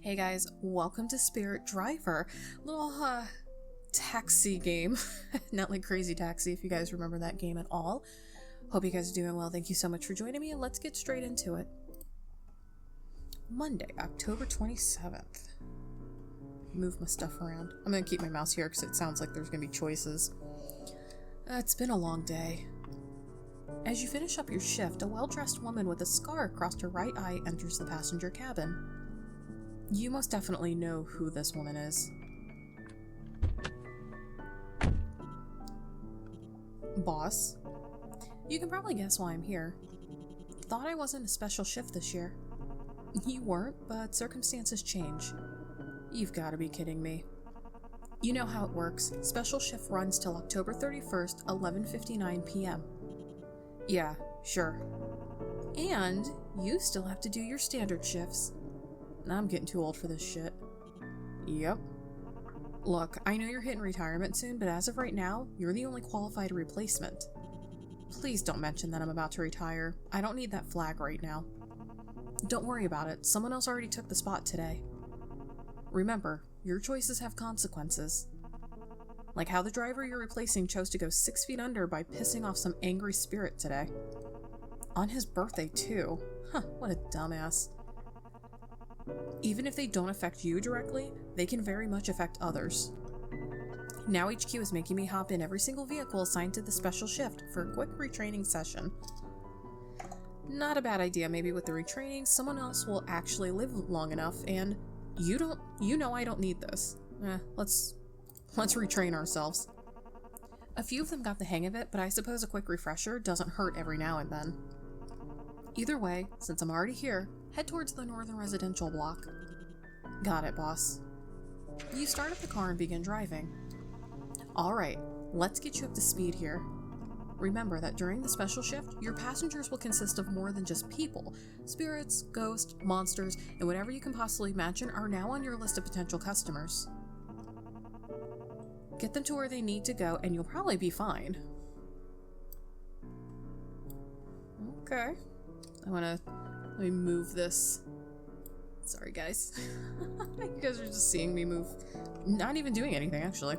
Hey guys, welcome to Spirit Driver. Little taxi game. Not like Crazy Taxi, if you guys remember that game at all. Hope you guys are doing well. Thank you so much for joining me, and let's get straight into it. Monday, October 27th. Move my stuff around. I'm gonna keep my mouse here because it sounds like there's gonna be choices. It's been a long day. As you finish up your shift, a well-dressed woman with a scar across her right eye enters the passenger cabin. You most definitely know who this woman is. Boss? You can probably guess why I'm here. Thought I wasn't a special shift this year. You weren't, but circumstances change. You've got to be kidding me. You know how it works. Special shift runs till October 31st, 11:59 p.m. Yeah, sure. And you still have to do your standard shifts. I'm getting too old for this shit. Yep. Look, I know you're hitting retirement soon, but as of right now, you're the only qualified replacement. Please don't mention that I'm about to retire. I don't need that flag right now. Don't worry about it. Someone else already took the spot today. Remember, your choices have consequences. Like how the driver you're replacing chose to go 6 feet under by pissing off some angry spirit today. On his birthday, too. Huh, what a dumbass. Even if they don't affect you directly, they can very much affect others. Now HQ is making me hop in every single vehicle assigned to the special shift for a quick retraining session. Not a bad idea. Maybe with the retraining, someone else will actually live long enough, and you know I don't need this. Let's retrain ourselves. A few of them got the hang of it, but I suppose a quick refresher doesn't hurt every now and then. Either way, since I'm already here, head towards the northern residential block. Got it, boss. You start up the car and begin driving. Alright, let's get you up to speed here. Remember that during the special shift, your passengers will consist of more than just people. Spirits, ghosts, monsters, and whatever you can possibly imagine are now on your list of potential customers. Get them to where they need to go, and you'll probably be fine. Okay. Let me move this. Sorry, guys. You guys are just seeing me move. Not even doing anything, actually.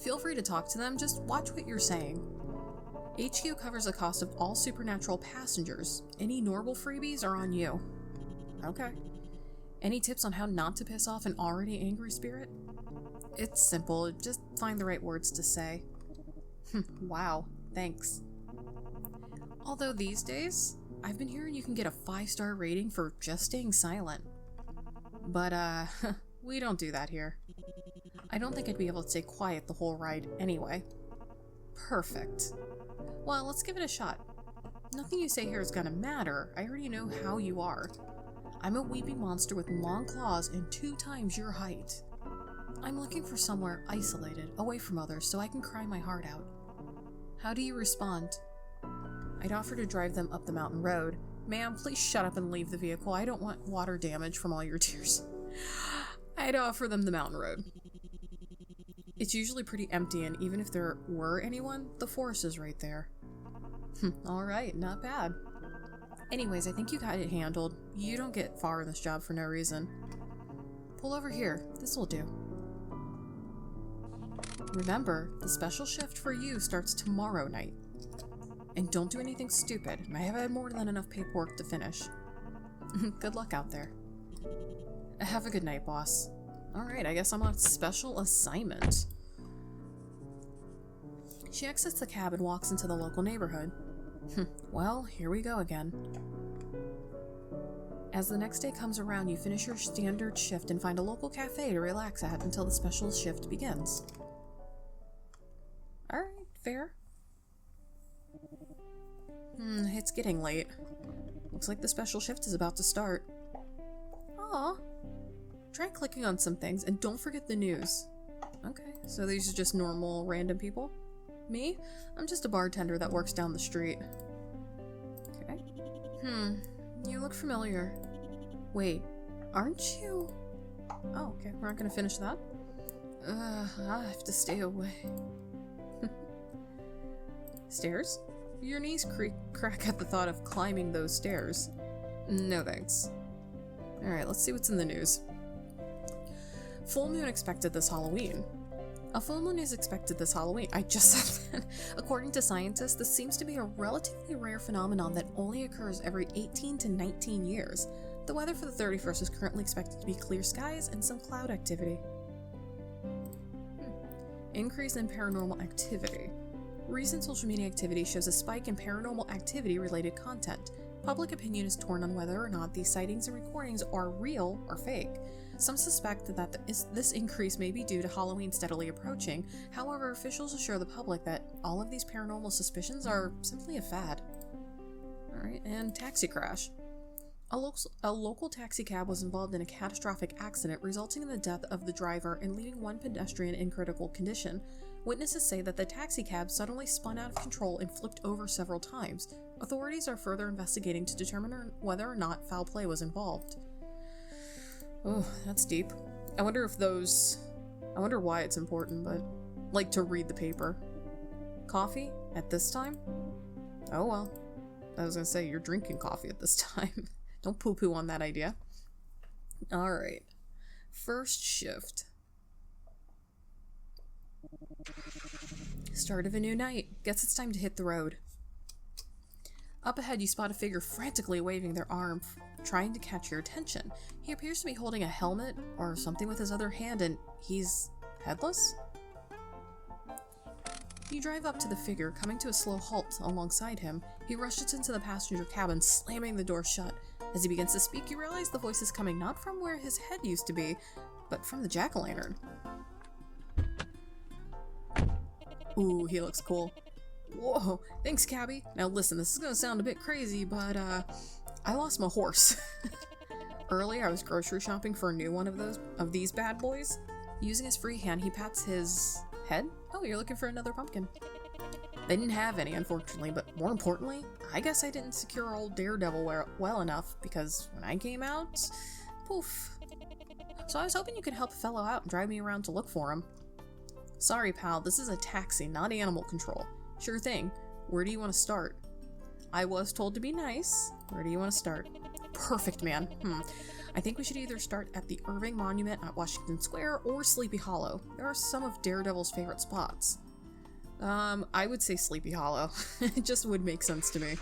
Feel free to talk to them, just watch what you're saying. HQ covers the cost of all supernatural passengers. Any normal freebies are on you. Okay. Any tips on how not to piss off an already angry spirit? It's simple, just find the right words to say. Wow, thanks. Although these days, I've been hearing you can get a 5-star rating for just staying silent. But, we don't do that here. I don't think I'd be able to stay quiet the whole ride anyway. Perfect. Well, let's give it a shot. Nothing you say here is gonna matter. I already know how you are. I'm a weeping monster with long claws and 2 times your height. I'm looking for somewhere isolated, away from others, so I can cry my heart out. How do you respond? I'd offer to drive them up the mountain road. Ma'am, please shut up and leave the vehicle. I don't want water damage from all your tears. I'd offer them the mountain road. It's usually pretty empty, and even if there were anyone, the forest is right there. Alright, not bad. Anyways, I think you got it handled. You don't get far in this job for no reason. Pull over here. This will do. Remember, the special shift for you starts tomorrow night. And don't do anything stupid. I have had more than enough paperwork to finish. Good luck out there. Have a good night, boss. Alright, I guess I'm on special assignment. She exits the cab and walks into the local neighborhood. Well, here we go again. As the next day comes around, you finish your standard shift and find a local cafe to relax at until the special shift begins. Alright, fair. It's getting late. Looks like the special shift is about to start. Aw. Try clicking on some things, and don't forget the news. Okay, so these are just normal, random people? Me? I'm just a bartender that works down the street. Okay. You look familiar. Wait, aren't you? Oh, okay, we're not gonna finish that. I have to stay away. Stairs? Your knees crack at the thought of climbing those stairs. No thanks. Alright, let's see what's in the news. Full moon expected this Halloween. A full moon is expected this Halloween. I just said that. According to scientists, this seems to be a relatively rare phenomenon that only occurs every 18 to 19 years. The weather for the 31st is currently expected to be clear skies and some cloud activity. Increase in paranormal activity. Recent social media activity shows a spike in paranormal activity-related content. Public opinion is torn on whether or not these sightings and recordings are real or fake. Some suspect that this increase may be due to Halloween steadily approaching. However, officials assure the public that all of these paranormal suspicions are simply a fad. Alright, and taxi crash. A local taxi cab was involved in a catastrophic accident, resulting in the death of the driver and leaving one pedestrian in critical condition. Witnesses say that the taxi cab suddenly spun out of control and flipped over several times. Authorities are further investigating to determine whether or not foul play was involved. Oh, that's deep. I wonder why it's important, but like to read the paper. Coffee at this time? Oh well. I was gonna say, you're drinking coffee at this time. Don't poo-poo on that idea. Alright. First shift. Start of a new night. Guess it's time to hit the road. Up ahead, you spot a figure frantically waving their arm, trying to catch your attention. He appears to be holding a helmet or something with his other hand, and he's headless? You drive up to the figure, coming to a slow halt alongside him. He rushes into the passenger cabin, slamming the door shut. As he begins to speak, you realize the voice is coming not from where his head used to be, but from the jack-o'-lantern. Ooh, he looks cool. Whoa, thanks, cabby. Now listen, this is gonna sound a bit crazy, but I lost my horse. Earlier, I was grocery shopping for a new one of these bad boys. Using his free hand, he pats his head. Oh, you're looking for another pumpkin. They didn't have any, unfortunately, but more importantly, I guess I didn't secure old Daredevil well enough, because when I came out, poof. So I was hoping you could help a fellow out and drive me around to look for him. Sorry, pal, this is a taxi, not animal control. Sure thing. Where do you want to start? I was told to be nice. Where do you want to start? Perfect, man. I think we should either start at the Irving Monument at Washington Square or Sleepy Hollow. There are some of Daredevil's favorite spots. I would say Sleepy Hollow. It just would make sense to me.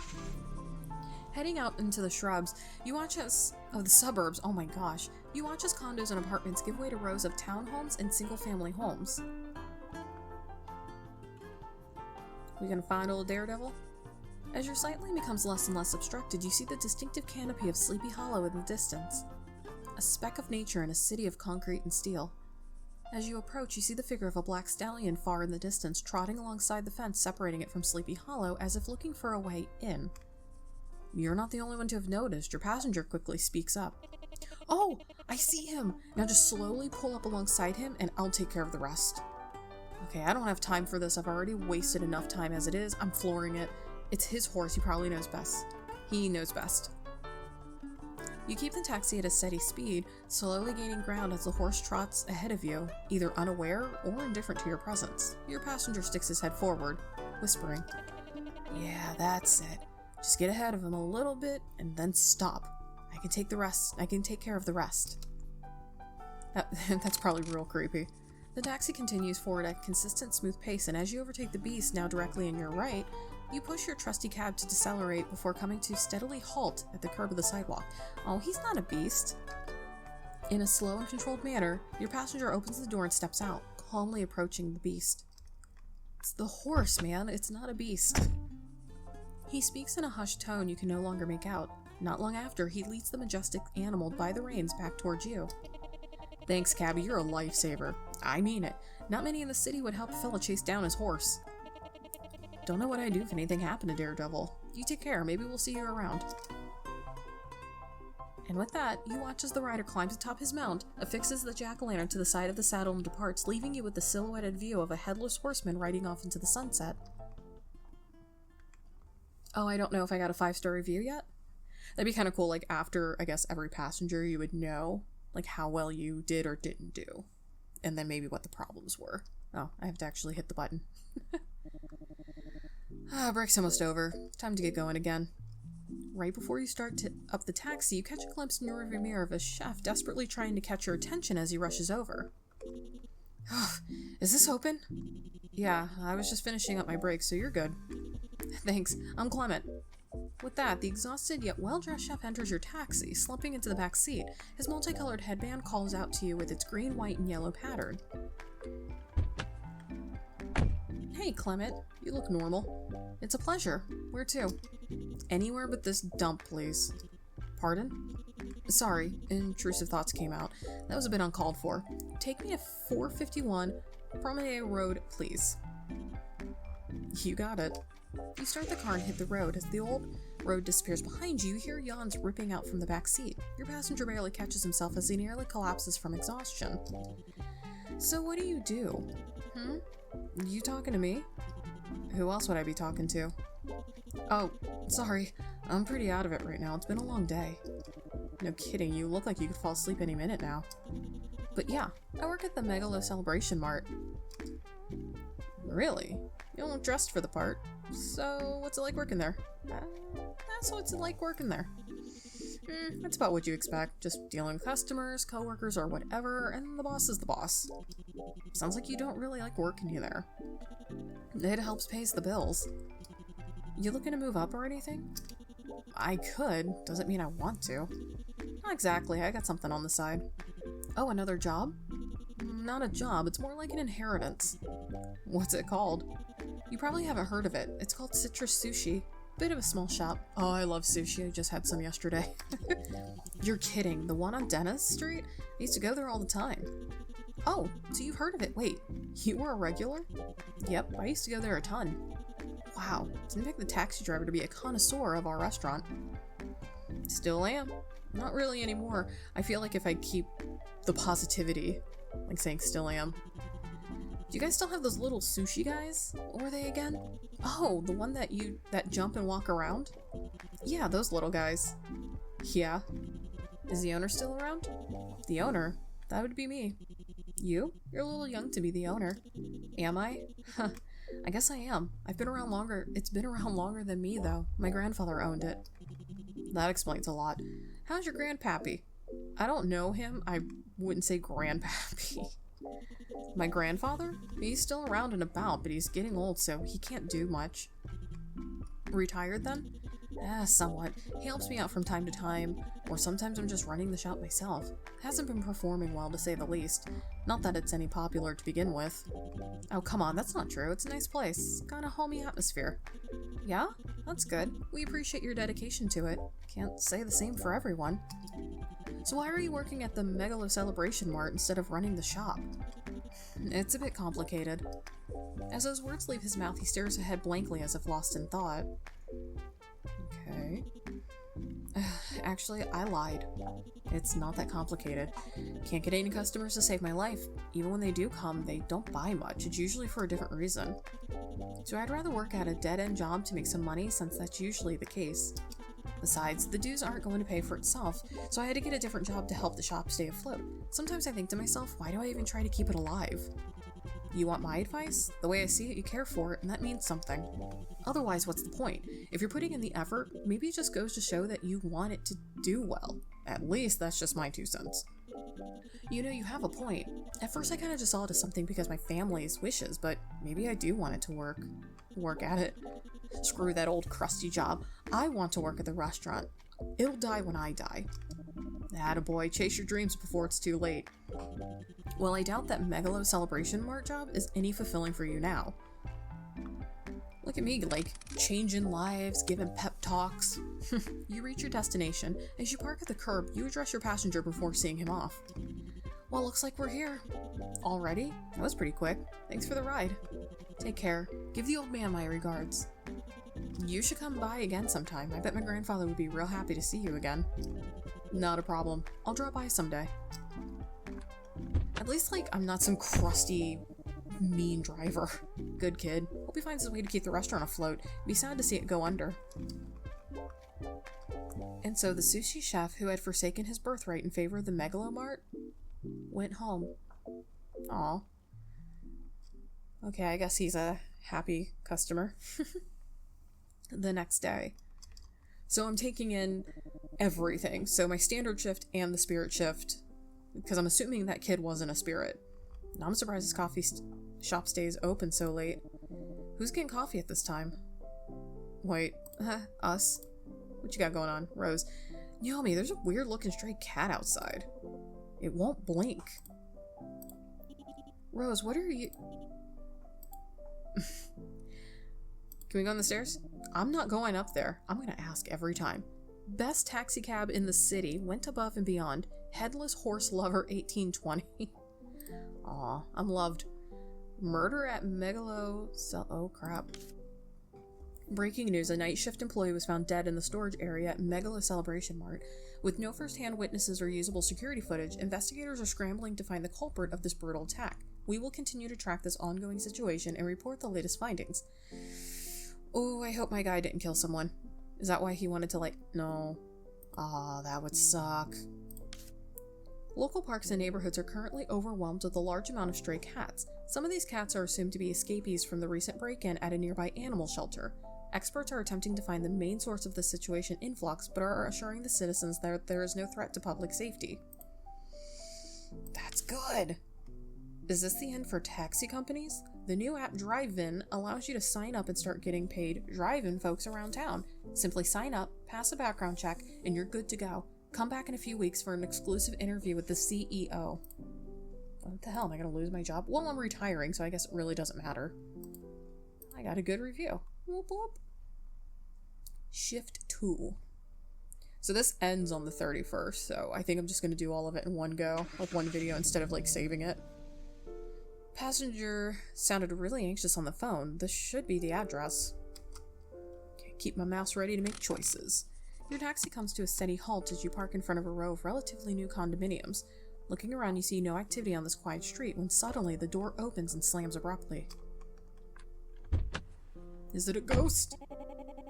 Heading out into the shrubs, you watch as the suburbs, oh my gosh, you watch as condos and apartments give way to rows of townhomes and single-family homes. We gonna find old Daredevil? As your sight line becomes less and less obstructed, you see the distinctive canopy of Sleepy Hollow in the distance. A speck of nature in a city of concrete and steel. As you approach, you see the figure of a black stallion far in the distance, trotting alongside the fence separating it from Sleepy Hollow as if looking for a way in. You're not the only one to have noticed. Your passenger quickly speaks up. Oh, I see him! Now just slowly pull up alongside him and I'll take care of the rest. Okay, I don't have time for this. I've already wasted enough time as it is. I'm flooring it. It's his horse. He probably knows best. He knows best. You keep the taxi at a steady speed, slowly gaining ground as the horse trots ahead of you, either unaware or indifferent to your presence. Your passenger sticks his head forward, whispering, "Yeah, that's it. Just get ahead of him a little bit and then stop. I can take care of the rest." That's probably real creepy. The taxi continues forward at a consistent, smooth pace, and as you overtake the beast, now directly in your right, you push your trusty cab to decelerate before coming to steadily halt at the curb of the sidewalk. Oh, he's not a beast. In a slow and controlled manner, your passenger opens the door and steps out, calmly approaching the beast. It's the horse, man. It's not a beast. He speaks in a hushed tone you can no longer make out. Not long after, he leads the majestic animal by the reins back towards you. Thanks, cabby. You're a lifesaver. I mean it. Not many in the city would help a fella chase down his horse. Don't know what I'd do if anything happened to Daredevil. You take care, maybe we'll see you around. And with that, you watch as the rider climbs atop his mount, affixes the jack-o'-lantern to the side of the saddle and departs, leaving you with the silhouetted view of a headless horseman riding off into the sunset. Oh, I don't know if I got a 5-star review yet? That'd be kind of cool, like after, I guess, every passenger you would know, like how well you did or didn't do. And then maybe what the problems were. Oh, I have to actually hit the button. Break's almost over. Time to get going again. Right before you start up the taxi, you catch a glimpse in your rearview mirror of a chef desperately trying to catch your attention as he rushes over. Is this open? Yeah, I was just finishing up my break, so you're good. Thanks, I'm Clement. With that, the exhausted yet well-dressed chef enters your taxi, slumping into the back seat. His multicolored headband calls out to you with its green, white, and yellow pattern. Hey, Clement. You look normal. It's a pleasure. Where to? Anywhere but this dump, please. Pardon? Sorry, intrusive thoughts came out. That was a bit uncalled for. Take me to 451 Promenade Road, please. You got it. You start the car and hit the road. As the old road disappears behind you, you hear yawns ripping out from the back seat. Your passenger barely catches himself as he nearly collapses from exhaustion. So what do? You talking to me? Who else would I be talking to? Oh, sorry. I'm pretty out of it right now. It's been a long day. No kidding, you look like you could fall asleep any minute now. But yeah, I work at the Megalo Celebration Mart. Really? You don't look dressed for the part. So, what's it like working there? That's what's it like working there. That's about what you expect. Just dealing with customers, coworkers, or whatever, and the boss is the boss. Sounds like you don't really like working there. It helps pays the bills. You looking to move up or anything? I could. Doesn't mean I want to. Not exactly. I got something on the side. Oh, another job? Not a job. It's more like an inheritance. What's it called? You probably haven't heard of it. It's called Citrus Sushi. Bit of a small shop. Oh, I love sushi. I just had some yesterday. You're kidding. The one on Dennis Street? I used to go there all the time. Oh, so you've heard of it. Wait, you were a regular? Yep, I used to go there a ton. Wow, didn't pick the taxi driver to be a connoisseur of our restaurant. Still am. Not really anymore. I feel like if I keep the positivity, like saying still am. Do you guys still have those little sushi guys? What were they again? Oh, the one that jump and walk around? Yeah, those little guys. Yeah. Is the owner still around? The owner? That would be me. You? You're a little young to be the owner. Am I? Huh. I guess I am. I've been around longer. It's been around longer than me, though. My grandfather owned it. That explains a lot. How's your grandpappy? I don't know him. I wouldn't say grandpappy. My grandfather? He's still around and about, but he's getting old, so he can't do much. Retired then? Somewhat. He helps me out from time to time, or sometimes I'm just running the shop myself. Hasn't been performing well, to say the least. Not that it's any popular to begin with. Oh, come on, that's not true. It's a nice place. Got a homey atmosphere. Yeah? That's good. We appreciate your dedication to it. Can't say the same for everyone. So why are you working at the Megalo Celebration Mart instead of running the shop? It's a bit complicated. As those words leave his mouth, he stares ahead blankly as if lost in thought. Okay. Actually, I lied. It's not that complicated. Can't get any customers to save my life. Even when they do come, they don't buy much. It's usually for a different reason. So I'd rather work at a dead-end job to make some money, since that's usually the case. Besides, the dues aren't going to pay for itself, so I had to get a different job to help the shop stay afloat. Sometimes I think to myself, why do I even try to keep it alive? You want my advice? The way I see it, you care for it, and that means something. Otherwise, what's the point? If you're putting in the effort, maybe it just goes to show that you want it to do well. At least that's just my 2 cents. You know, you have a point. At first I kind of just saw it as something because my family's wishes, but maybe I do want it to work at it. Screw that old crusty job. I want to work at the restaurant. It'll die when I die. Attaboy, chase your dreams before it's too late. Well, I doubt that Megalo Celebration Mart job is any fulfilling for you now. Look at me, like, changing lives, giving pep talks. You reach your destination. As you park at the curb, you address your passenger before seeing him off. Well, looks like we're here. Already? That was pretty quick. Thanks for the ride. Take care. Give the old man my regards. You should come by again sometime. I bet my grandfather would be real happy to see you again. Not a problem. I'll drop by someday. At least, like, I'm not some crusty, mean driver. Good kid. Hope he finds his way to keep the restaurant afloat. Be sad to see it go under. And so the sushi chef, who had forsaken his birthright in favor of the Megalo Mart, went home. Aw. Okay, I guess he's a happy customer. The next day. So I'm taking in everything. So my standard shift and the spirit shift, because I'm assuming that kid wasn't a spirit. Now I'm surprised this coffee shop stays open so late. Who's getting coffee at this time? Wait, us? What you got going on, Rose? Naomi, there's a weird looking stray cat outside. It won't blink. Rose, what are you... Can we go on the stairs? I'm not going up there. I'm gonna ask every time. Best taxi cab in the city, went above and beyond. Headless horse lover 1820. Aw, I'm loved. Murder at oh crap. Breaking news, a night shift employee was found dead in the storage area at Megalo Celebration Mart. With no first-hand witnesses or usable security footage, investigators are scrambling to find the culprit of this brutal attack. We will continue to track this ongoing situation and report the latest findings. Oh, I hope my guy didn't kill someone. Is that why he wanted to, no. Ah, that would suck. Local parks and neighborhoods are currently overwhelmed with a large amount of stray cats. Some of these cats are assumed to be escapees from the recent break-in at a nearby animal shelter. Experts are attempting to find the main source of the situation influx, but are assuring the citizens that there is no threat to public safety. That's good! Is this the end for taxi companies? The new app Drive-In allows you to sign up and start getting paid drive-in folks around town. Simply sign up, pass a background check, and you're good to go. Come back in a few weeks for an exclusive interview with the CEO. What the hell, am I gonna lose my job? Well, I'm retiring, so I guess it really doesn't matter. I got a good review. Whoop whoop. Shift 2. So this ends on the 31st, so I think I'm just gonna do all of it in one go, like one video instead of saving it. Passenger sounded really anxious on the phone. This should be the address. Okay, keep my mouse ready to make choices. Your taxi comes to a steady halt as you park in front of a row of relatively new condominiums. Looking around, you see no activity on this quiet street when suddenly the door opens and slams abruptly. Is it a ghost?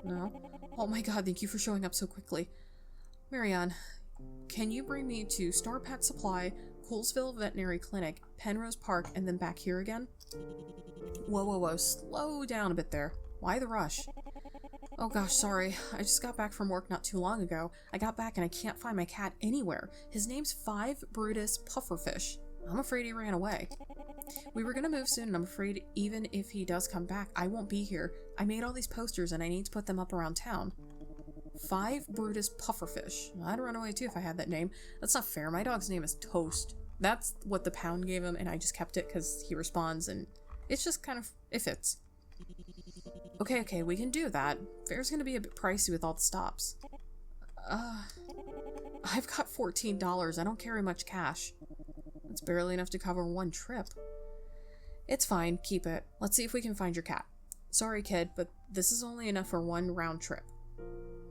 No. Oh my god, thank you for showing up so quickly. Marianne, can you bring me to Star Pet Supply, Coolsville Veterinary Clinic, Penrose Park, and then back here again? Whoa, whoa, whoa, slow down a bit there. Why the rush? Oh gosh, sorry. I just got back from work not too long ago. I got back and I can't find my cat anywhere. His name's 5 Brutus Pufferfish. I'm afraid he ran away. We were gonna move soon and I'm afraid even if he does come back, I won't be here. I made all these posters and I need to put them up around town. 5 Brutus Pufferfish. I'd run away too if I had that name. That's not fair. My dog's name is Toast. That's what the pound gave him and I just kept it because he responds and it's just kind of, it fits. Okay, we can do that. Fare's gonna be a bit pricey with all the stops. I've got $14. I don't carry much cash. It's barely enough to cover one trip. It's fine, keep it. Let's see if we can find your cat. Sorry, kid, but this is only enough for one round trip.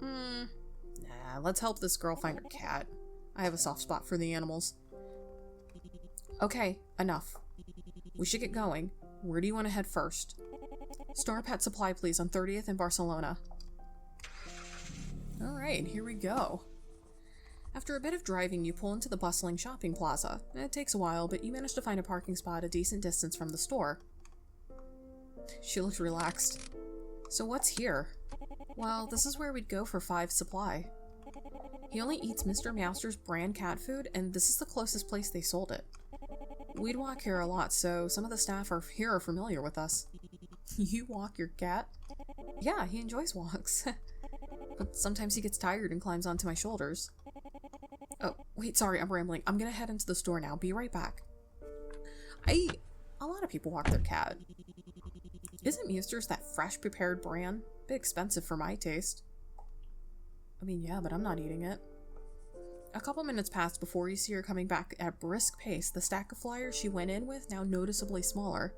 Nah, let's help this girl find her cat. I have a soft spot for the animals. Okay, enough. We should get going. Where do you want to head first? Star Pet Supply, please, on 30th in Barcelona. Alright, here we go. After a bit of driving, you pull into the bustling shopping plaza. It takes a while, but you manage to find a parking spot a decent distance from the store. She looks relaxed. So what's here? Well, this is where we'd go for 5 supply. He only eats Mr. Meowster's brand cat food, and this is the closest place they sold it. We'd walk here a lot, so some of the staff here are familiar with us. You walk your cat? Yeah, he enjoys walks. But sometimes he gets tired and climbs onto my shoulders. Oh, wait, sorry, I'm rambling. I'm gonna head into the store now. Be right back. A lot of people walk their cat. Isn't Meowster's that fresh prepared brand? Bit expensive for my taste. I mean, yeah, but I'm not eating it. A couple minutes pass before you see her coming back at a brisk pace, the stack of flyers she went in with now noticeably smaller.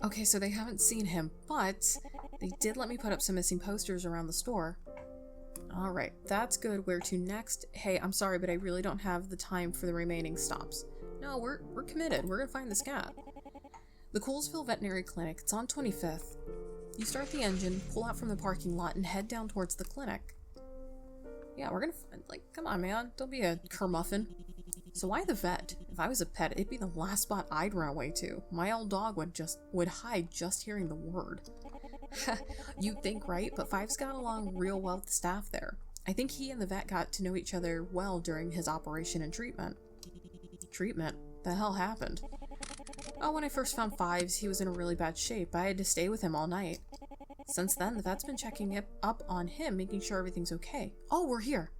Okay, so they haven't seen him, but they did let me put up some missing posters around the store. Alright, that's good. Where to next? Hey, I'm sorry, but I really don't have the time for the remaining stops. No, we're committed. We're gonna find this cat. The Coolsville Veterinary Clinic. It's on 25th. You start the engine, pull out from the parking lot, and head down towards the clinic. Yeah, we're gonna find, come on, man. Don't be a curmuffin. So why the vet? If I was a pet, it'd be the last spot I'd run away to. My old dog would hide just hearing the word. You'd think, right? But Fives got along real well with the staff there. I think he and the vet got to know each other well during his operation and treatment. Treatment? The hell happened? Oh, when I first found Fives, he was in a really bad shape. I had to stay with him all night. Since then, the vet's been checking up on him, making sure everything's okay. Oh, we're here!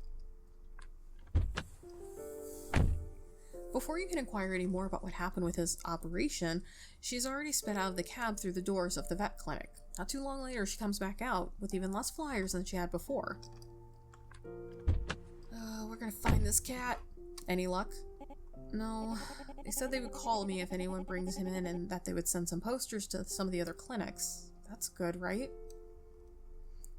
Before you can inquire any more about what happened with his operation, she's already sped out of the cab through the doors of the vet clinic. Not too long later, she comes back out with even less flyers than she had before. We're gonna find this cat. Any luck? No. They said they would call me if anyone brings him in and that they would send some posters to some of the other clinics. That's good, right?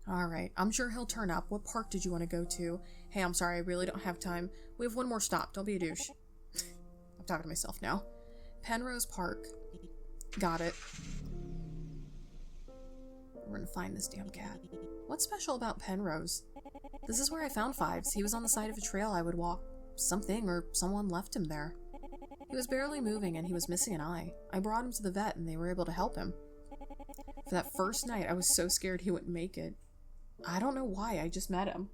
Alright, I'm sure he'll turn up. What park did you want to go to? Hey, I'm sorry, I really don't have time. We have one more stop. Don't be a douche. I'm talking to myself now. Penrose Park. Got it. We're gonna find this damn cat. What's special about Penrose? This is where I found Fives. He was on the side of a trail I would walk. Something or someone left him there. He was barely moving and he was missing an eye. I brought him to the vet and they were able to help him. For that first night, I was so scared he wouldn't make it. I don't know why, I just met him.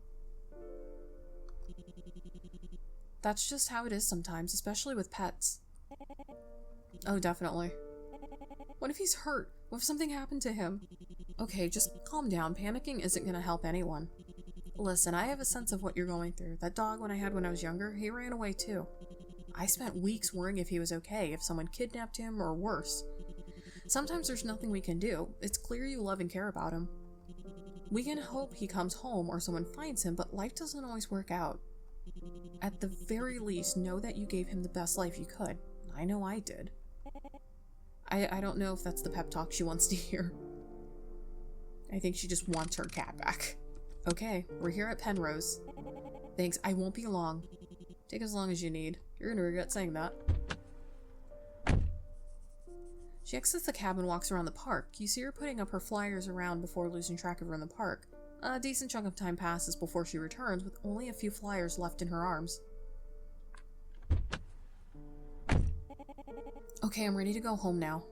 That's just how it is sometimes, especially with pets. Oh, definitely. What if he's hurt? What if something happened to him? Okay, just calm down. Panicking isn't gonna help anyone. Listen, I have a sense of what you're going through. That dog when I was younger, he ran away too. I spent weeks worrying if he was okay, if someone kidnapped him, or worse. Sometimes there's nothing we can do. It's clear you love and care about him. We can hope he comes home or someone finds him, but life doesn't always work out. At the very least, know that you gave him the best life you could. I know I did. I don't know if that's the pep talk she wants to hear. I think she just wants her cat back. Okay, we're here at Penrose. Thanks, I won't be long. Take as long as you need. You're gonna regret saying that. She exits the cab and walks around the park. You see her putting up her flyers around before losing track of her in the park. A decent chunk of time passes before she returns with only a few flyers left in her arms. Okay, I'm ready to go home now.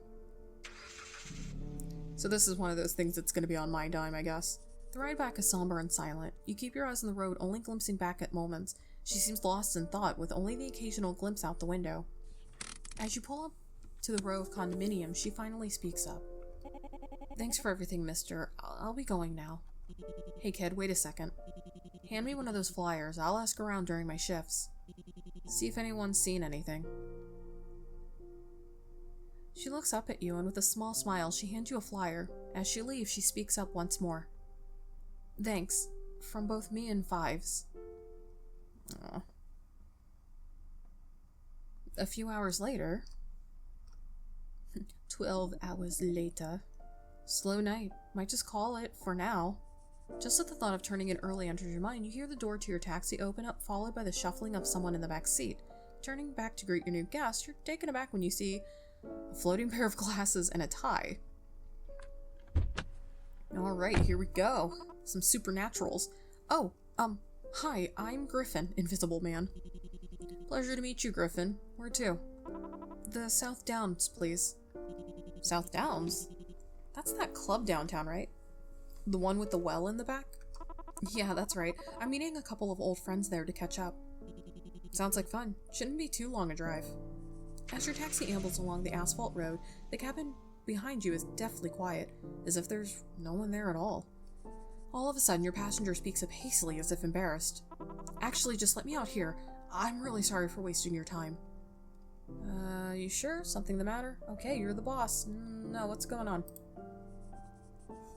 So this is one of those things that's going to be on my dime, I guess. The ride back is somber and silent. You keep your eyes on the road, only glimpsing back at moments. She seems lost in thought, with only the occasional glimpse out the window. As you pull up to the row of condominiums, she finally speaks up. Thanks for everything, mister. I'll be going now. Hey kid, wait a second. Hand me one of those flyers. I'll ask around during my shifts. See if anyone's seen anything. She looks up at you, and with a small smile, she hands you a flyer. As she leaves, she speaks up once more. Thanks. From both me and Fives. Aww. A few hours later... 12 hours later. Slow night. Might just call it, for now. Just at the thought of turning in early enters your mind, you hear the door to your taxi open up, followed by the shuffling of someone in the back seat. Turning back to greet your new guest, you're taken aback when you see a floating pair of glasses and a tie. Alright, here we go. Some supernaturals. Oh, hi, I'm Griffin, Invisible Man. Pleasure to meet you, Griffin. Where to? The South Downs, please. South Downs? That's that club downtown, right? The one with the well in the back? Yeah, that's right. I'm meeting a couple of old friends there to catch up. Sounds like fun. Shouldn't be too long a drive. As your taxi ambles along the asphalt road, the cabin behind you is deathly quiet, as if there's no one there at all. All of a sudden, your passenger speaks up hastily as if embarrassed. Actually, just let me out here. I'm really sorry for wasting your time. You sure? Something the matter? Okay, you're the boss. No, what's going on?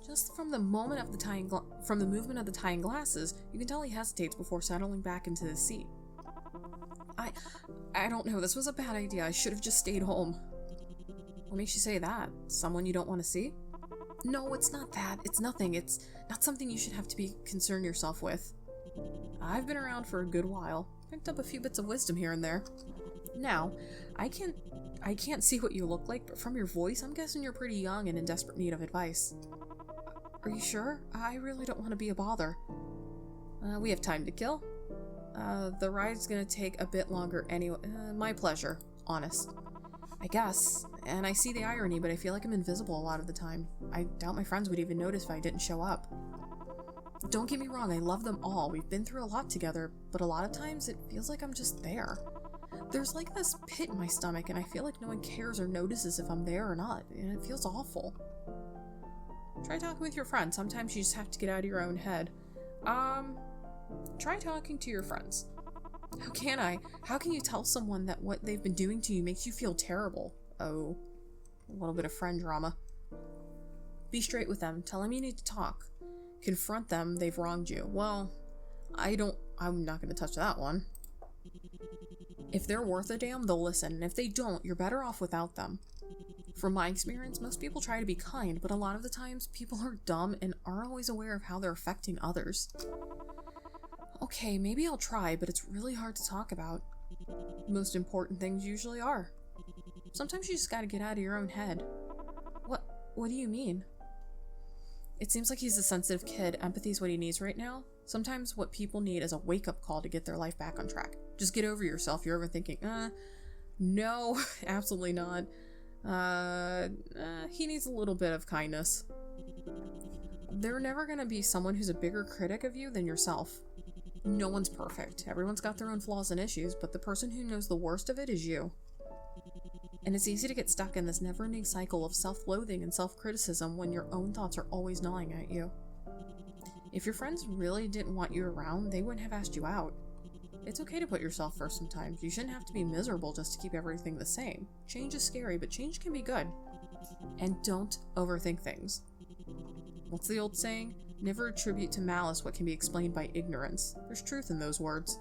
Just from the movement of the tying glasses, you can tell he hesitates before settling back into his seat. I don't know, this was a bad idea. I should have just stayed home. What makes you say that? Someone you don't want to see? No, it's not that. It's nothing. It's not something you should have to be concerned yourself with. I've been around for a good while. Picked up a few bits of wisdom here and there. Now, I can't see what you look like, but from your voice, I'm guessing you're pretty young and in desperate need of advice. Are you sure? I really don't want to be a bother. We have time to kill. The ride's gonna take a bit longer anyway. My pleasure. Honest. I guess. And I see the irony, but I feel like I'm invisible a lot of the time. I doubt my friends would even notice if I didn't show up. Don't get me wrong, I love them all. We've been through a lot together, but a lot of times it feels like I'm just there. There's like this pit in my stomach, and I feel like no one cares or notices if I'm there or not, and it feels awful. Try talking with your friends. Sometimes you just have to get out of your own head. Try talking to your friends. How can I? How can you tell someone that what they've been doing to you makes you feel terrible? Oh, a little bit of friend drama. Be straight with them. Tell them you need to talk. Confront them they've wronged you. Well, I'm not going to touch that one. If they're worth a damn, they'll listen, and if they don't, you're better off without them. From my experience, most people try to be kind, but a lot of the times, people are dumb and aren't always aware of how they're affecting others. Okay, maybe I'll try, but it's really hard to talk about. Most important things usually are. Sometimes you just gotta get out of your own head. What do you mean? It seems like he's a sensitive kid. Empathy's what he needs right now. Sometimes what people need is a wake-up call to get their life back on track. Just get over yourself. You're overthinking. No, absolutely not. He needs a little bit of kindness. They're never gonna be someone who's a bigger critic of you than yourself. No one's perfect. Everyone's got their own flaws and issues, but the person who knows the worst of it is you. And it's easy to get stuck in this never-ending cycle of self-loathing and self-criticism when your own thoughts are always gnawing at you. If your friends really didn't want you around, they wouldn't have asked you out. It's okay to put yourself first sometimes. You shouldn't have to be miserable just to keep everything the same. Change is scary, but change can be good. And don't overthink things. What's the old saying? Never attribute to malice what can be explained by ignorance. There's truth in those words.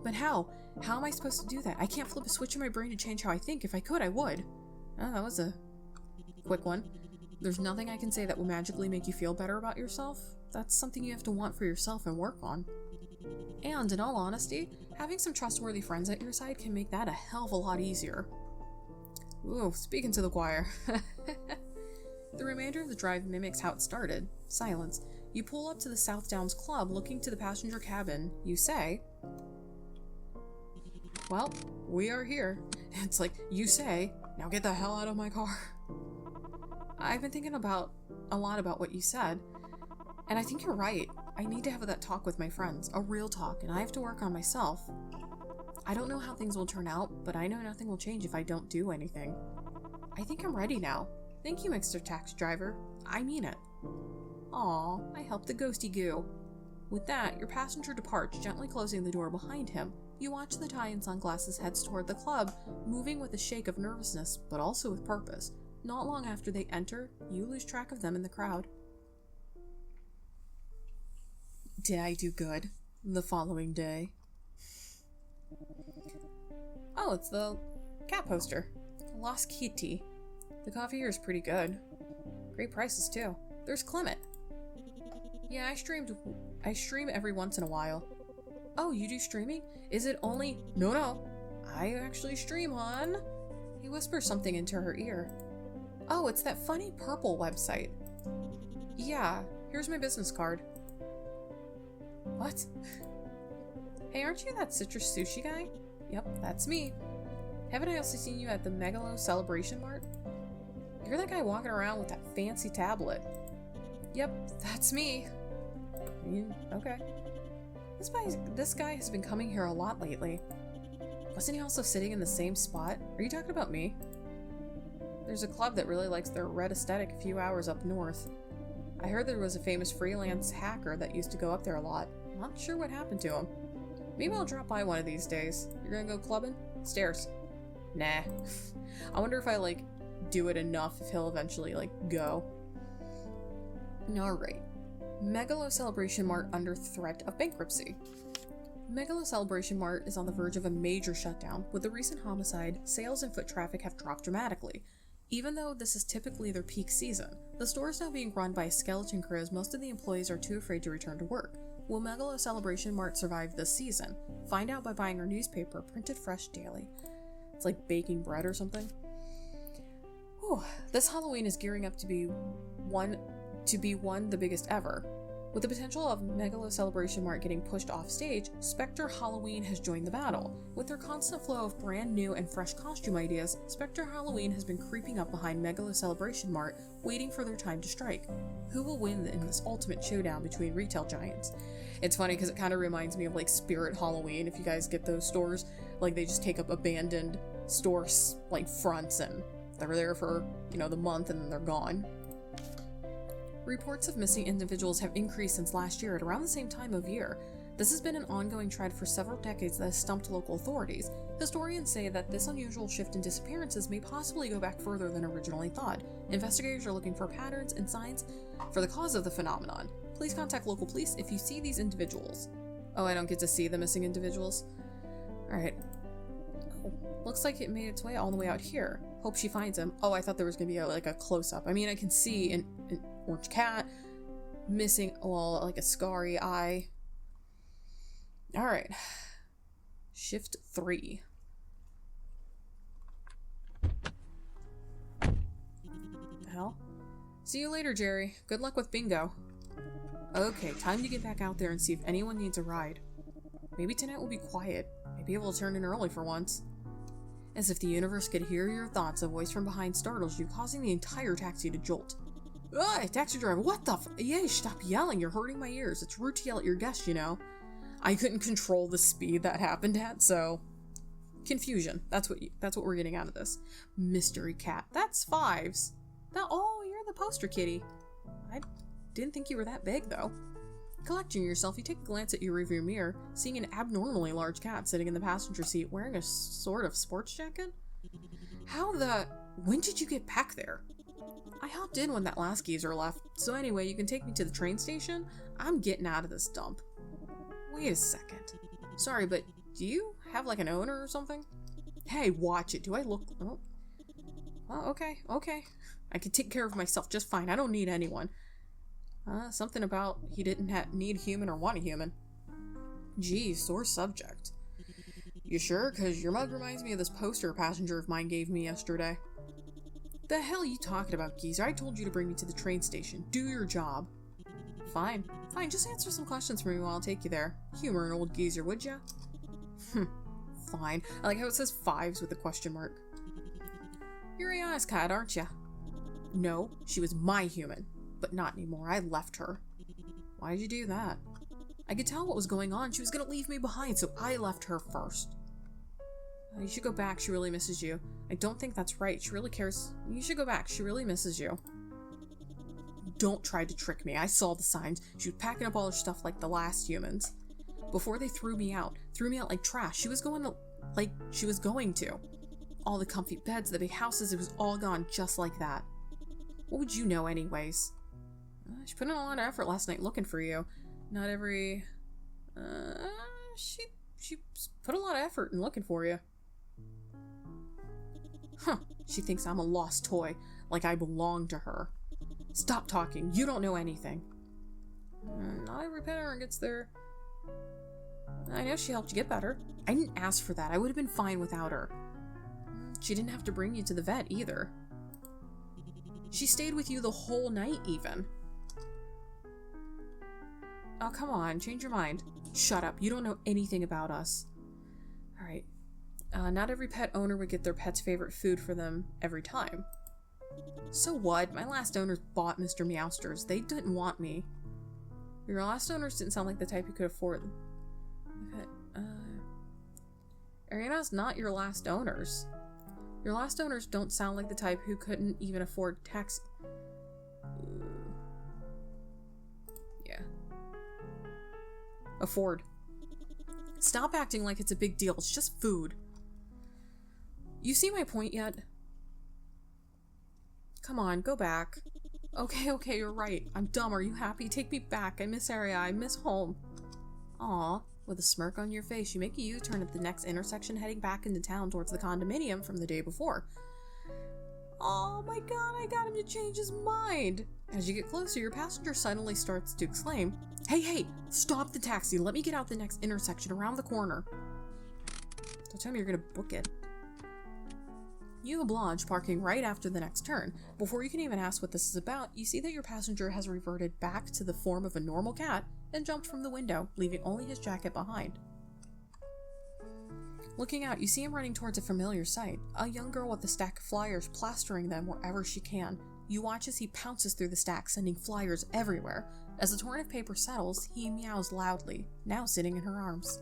But how? How am I supposed to do that? I can't flip a switch in my brain to change how I think. If I could, I would. Oh, that was a quick one. There's nothing I can say that will magically make you feel better about yourself. That's something you have to want for yourself and work on. And in all honesty, having some trustworthy friends at your side can make that a hell of a lot easier. Ooh, speaking to the choir. The remainder of the drive mimics how it started. Silence. You pull up to the South Downs Club, looking to the passenger cabin. You say, "Well, we are here." It's like, you say, "Now get the hell out of my car." I've been thinking a lot about what you said, and I think you're right. I need to have that talk with my friends, a real talk, and I have to work on myself. I don't know how things will turn out, but I know nothing will change if I don't do anything. I think I'm ready now. Thank you, Mr. Taxi Driver. I mean it. Aw, I helped the ghosty goo. With that, your passenger departs, gently closing the door behind him. You watch the tie and sunglasses heads toward the club, moving with a shake of nervousness, but also with purpose. Not long after they enter, you lose track of them in the crowd. Did I do good? The following day. Oh, it's the cat poster. Lost Kitty. The coffee here is pretty good. Great prices, too. There's Clement. Yeah, I stream every once in a while. Oh, you do streaming? Is it only... No. I actually stream on... He whispers something into her ear. Oh, it's that funny purple website. Yeah, here's my business card. What? Hey, aren't you that citrus sushi guy? Yep, that's me. Haven't I also seen you at the Megalo Celebration Mart? You're that guy walking around with that fancy tablet. Yep, that's me. Okay. This guy has been coming here a lot lately. Wasn't he also sitting in the same spot? Are you talking about me? There's a club that really likes their red aesthetic a few hours up north. I heard there was a famous freelance hacker that used to go up there a lot. Not sure what happened to him. Maybe I'll drop by one of these days. You're gonna go clubbing? Stairs. Nah. I wonder if I, do it enough if he'll eventually, go. Alright. Megalo Celebration Mart under threat of bankruptcy. Megalo Celebration Mart is on the verge of a major shutdown. With the recent homicide, sales and foot traffic have dropped dramatically. Even though this is typically their peak season, the store is now being run by a skeleton crew as most of the employees are too afraid to return to work. Will Megalo Celebration Mart survive this season? Find out by buying our newspaper, printed fresh daily. It's like baking bread or something. Whew. This Halloween is gearing up to be one the biggest ever. With the potential of Megalo Celebration Mart getting pushed off stage, Spectre Halloween has joined the battle. With their constant flow of brand new and fresh costume ideas, Spectre Halloween has been creeping up behind Megalo Celebration Mart, waiting for their time to strike. Who will win in this ultimate showdown between retail giants? It's funny because it kind of reminds me of like Spirit Halloween, if you guys get those stores. Like they just take up abandoned stores like fronts and they're there for, you know, the month and then they're gone. Reports of missing individuals have increased since last year at around the same time of year. This has been an ongoing trend for several decades that has stumped local authorities. Historians say that this unusual shift in disappearances may possibly go back further than originally thought. Investigators are looking for patterns and signs for the cause of the phenomenon. Please contact local police if you see these individuals. Oh, I don't get to see the missing individuals? Alright. Oh, looks like it made its way all the way out here. Hope she finds him. Oh, I thought there was going to be like a close-up. I mean, I can see an orange cat, missing, well, like a scarry eye. Alright. Shift 3. The hell? See you later, Jerry. Good luck with bingo. Okay, time to get back out there and see if anyone needs a ride. Maybe tonight will be quiet. Maybe it will turn in early for once. As if the universe could hear your thoughts, a voice from behind startles you, causing the entire taxi to jolt. Ugh, taxi driver, what the Yay, stop yelling, you're hurting my ears. It's rude to yell at your guests, you know. I couldn't control the speed that happened at, so... Confusion. That's what we're getting out of this. Mystery cat. That's 5s. Oh, you're the poster kitty. I didn't think you were that big, though. Collecting yourself, you take a glance at your rearview mirror, seeing an abnormally large cat sitting in the passenger seat wearing a sort of sports jacket? When did you get back there? I hopped in when that last geezer left, so anyway, you can take me to the train station? I'm getting out of this dump. Wait a second. Sorry, but do you have like an owner or something? Hey, watch it. Do I look... Oh, okay. I can take care of myself just fine. I don't need anyone. Something about he didn't need human or want a human. Geez, sore subject. You sure? Because your mug reminds me of this poster a passenger of mine gave me yesterday. The hell are you talking about, geezer? I told you to bring me to the train station. Do your job. Fine, just answer some questions for me while I'll take you there. Humor an old geezer, would ya? Fine. I like how it says 5s with a question mark. You're AI's cat, aren't ya? No, she was my human. But not anymore. I left her. Why did you do that? I could tell what was going on. She was gonna leave me behind, so I left her first. You should go back. She really misses you. I don't think that's right. She really cares. You should go back. She really misses you. Don't try to trick me. I saw the signs. She was packing up all her stuff like the last humans. Before they threw me out like trash. She was going to. All the comfy beds, the big houses, it was all gone just like that. What would you know anyways? She put in a lot of effort last night looking for you. Not every... She put a lot of effort in looking for you. Huh. She thinks I'm a lost toy, like I belong to her. Stop talking. You don't know anything. Not every pet owner gets there. I know she helped you get better. I didn't ask for that. I would have been fine without her. She didn't have to bring you to the vet either. She stayed with you the whole night even. Oh, come on. Change your mind. Shut up. You don't know anything about us. Alright. Not every pet owner would get their pet's favorite food for them every time. So what? My last owners bought Mr. Meowsters. They didn't want me. Your last owners didn't sound like the type who could afford them. Ariana's not your last owners. Your last owners don't sound like the type who couldn't even afford taxi. Yeah. Afford. Stop acting like it's a big deal. It's just food. You see my point yet? Come on, go back. Okay, you're right. I'm dumb. Are you happy? Take me back. I miss area. I miss home. Aw. With a smirk on your face, you make a U-turn at the next intersection, heading back into town towards the condominium from the day before. Oh my god, I got him to change his mind! As you get closer, your passenger suddenly starts to exclaim, Hey, stop the taxi, let me get out the next intersection around the corner. Don't tell me you're gonna book it. You oblige, parking right after the next turn. Before you can even ask what this is about, you see that your passenger has reverted back to the form of a normal cat and jumped from the window, leaving only his jacket behind. Looking out, you see him running towards a familiar sight, a young girl with a stack of flyers plastering them wherever she can. You watch as he pounces through the stack, sending flyers everywhere. As the torrent of paper settles, he meows loudly, now sitting in her arms.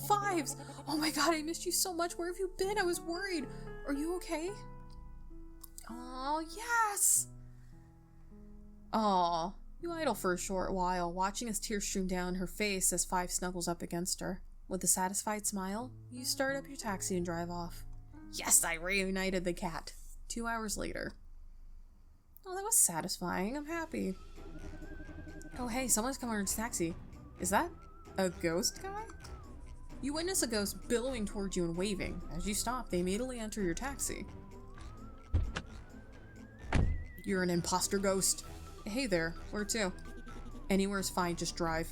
Fives! Oh my god, I missed you so much. Where have you been? I was worried. Are you okay? Oh, yes! Aw, you idle for a short while, watching as tears stream down her face as Five snuggles up against her. With a satisfied smile, you start up your taxi and drive off. Yes, I reunited the cat. 2 hours later. Oh, that was satisfying. I'm happy. Oh, hey, someone's coming in his taxi. Is that a ghost guy? You witness a ghost billowing towards you and waving. As you stop, they immediately enter your taxi. You're an imposter ghost. Hey there, where to? Anywhere's fine, just drive.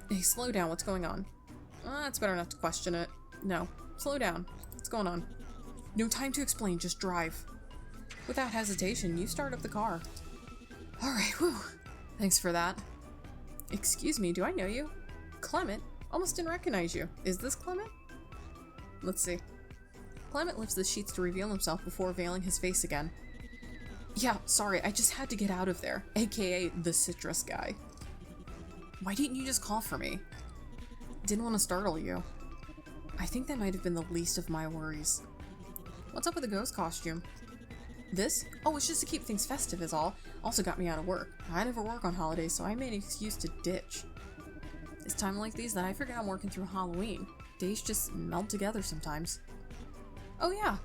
Hey, slow down, what's going on? It's better not to question it. No, slow down. What's going on? No time to explain, just drive. Without hesitation, you start up the car. Alright, whew. Thanks for that. Excuse me, do I know you? Clement? Almost didn't recognize you. Is this Clement? Let's see. Clement lifts the sheets to reveal himself before veiling his face again. Yeah, sorry, I just had to get out of there, aka the citrus guy. Why didn't you just call for me? Didn't want to startle you. I think that might have been the least of my worries. What's up with the ghost costume? This? Oh, it's just to keep things festive is all. Also got me out of work. I never work on holidays, so I made an excuse to ditch. It's time like these that I forget I'm working through Halloween. Days just meld together sometimes. Oh yeah,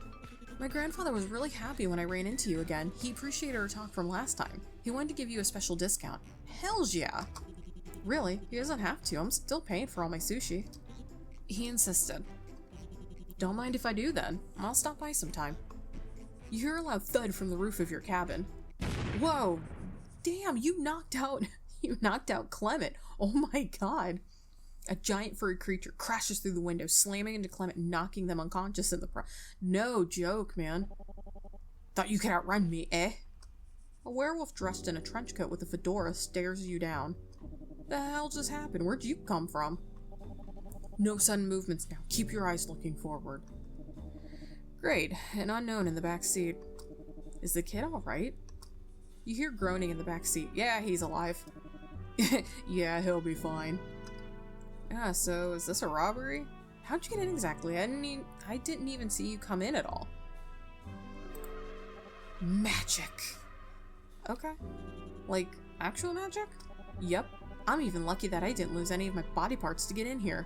my grandfather was really happy when I ran into you again. He appreciated our talk from last time. He wanted to give you a special discount. Hells yeah! Really? He doesn't have to. I'm still paying for all my sushi. He insisted. Don't mind if I do then. I'll stop by sometime. You hear a loud thud from the roof of your cabin. Whoa! Damn, you knocked out Clement. Oh my god. A giant furry creature crashes through the window, slamming into Clement, knocking them unconscious in the No joke, man. Thought you could outrun me, eh? A werewolf dressed in a trench coat with a fedora stares you down. The hell just happened? Where'd you come from? No sudden movements now. Keep your eyes looking forward. Great. An unknown in the back seat. Is the kid alright? You hear groaning in the back seat. Yeah, he's alive. Yeah, he'll be fine. Ah, so is this a robbery? How'd you get in exactly? I didn't even see you come in at all. Magic. Okay. Like, actual magic? Yep. I'm even lucky that I didn't lose any of my body parts to get in here.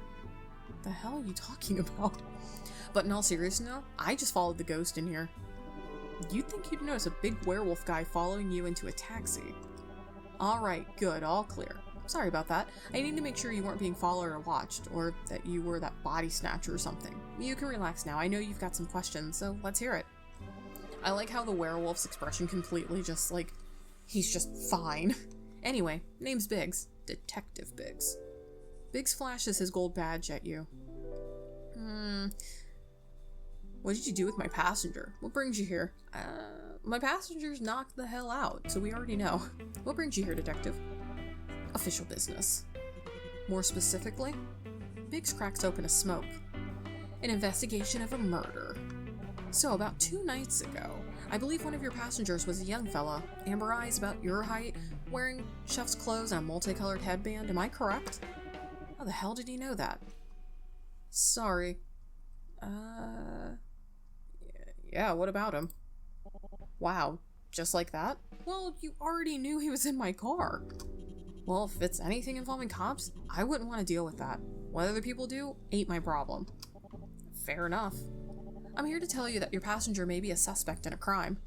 The hell are you talking about? But in all seriousness now, I just followed the ghost in here. You'd think you'd notice a big werewolf guy following you into a taxi. Alright, good, all clear. Sorry about that. I need to make sure you weren't being followed or watched, or that you were that body snatcher or something. You can relax now. I know you've got some questions, so let's hear it. I like how the werewolf's expression completely just like, he's just fine. Anyway, name's Biggs. Detective Biggs. Biggs flashes his gold badge at you. What did you do with my passenger? What brings you here? My passenger's knocked the hell out, so we already know. What brings you here, detective? Official business. More specifically, Biggs cracks open a smoke. An investigation of a murder. So, about 2 nights ago, I believe one of your passengers was a young fella, amber eyes about your height, wearing chef's clothes and a multicolored headband. Am I correct? How the hell did he know that? Sorry. Yeah, what about him? Wow, just like that? Well, you already knew he was in my car. Well, if it's anything involving cops, I wouldn't want to deal with that. What other people do ain't my problem. Fair enough. I'm here to tell you that your passenger may be a suspect in a crime.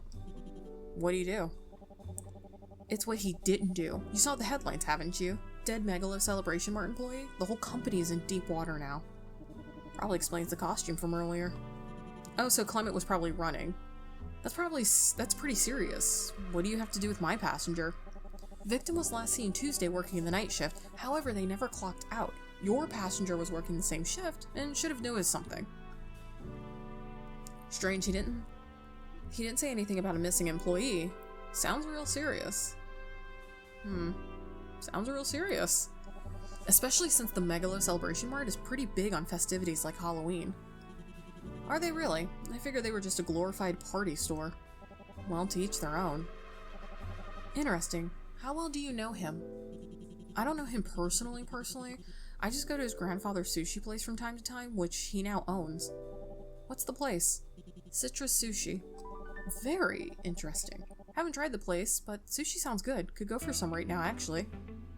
What do you do? It's what he didn't do. You saw the headlines, haven't you? Dead Megalo Celebration Mart employee? The whole company is in deep water now. Probably explains the costume from earlier. Oh, so Clement was probably running. That's pretty serious. What do you have to do with my passenger? Victim was last seen Tuesday working in the night shift, however they never clocked out. Your passenger was working the same shift and should have noticed something. Strange, he didn't say anything about a missing employee. Sounds real serious. Sounds real serious. Especially since the Megalo Celebration Mart is pretty big on festivities like Halloween. Are they really? I figured they were just a glorified party store. Well, to each their own. Interesting. How well do you know him? I don't know him personally. I just go to his grandfather's sushi place from time to time, which he now owns. What's the place? Citrus Sushi. Very interesting. Haven't tried the place, but sushi sounds good. Could go for some right now, actually.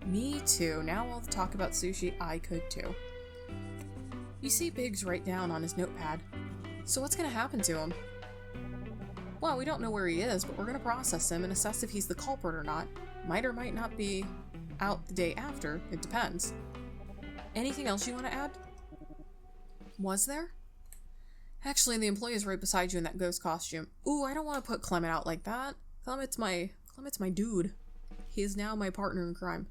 Me too. Now all the talk about sushi, I could too. You see Biggs write down on his notepad. So what's gonna happen to him? Well, we don't know where he is, but we're gonna process him and assess if he's the culprit or not. Might or might not be out the day after. It depends. Anything else you want to add? Was there? Actually, the employee is right beside you in that ghost costume. Ooh, I don't want to put Clement out like that. Clement's my dude. He is now my partner in crime.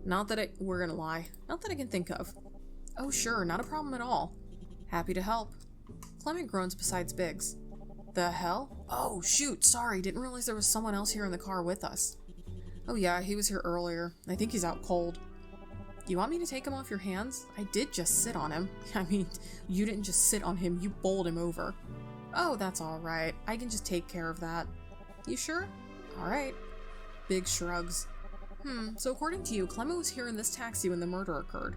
We're gonna lie. Not that I can think of. Oh sure, not a problem at all. Happy to help. Clement groans besides Biggs. The hell? Oh shoot, sorry, didn't realize there was someone else here in the car with us. Oh yeah, he was here earlier. I think he's out cold. You want me to take him off your hands? I did just sit on him. I mean, you didn't just sit on him, you bowled him over. Oh, that's alright. I can just take care of that. You sure? Alright. Biggs shrugs. So according to you, Clement was here in this taxi when the murder occurred.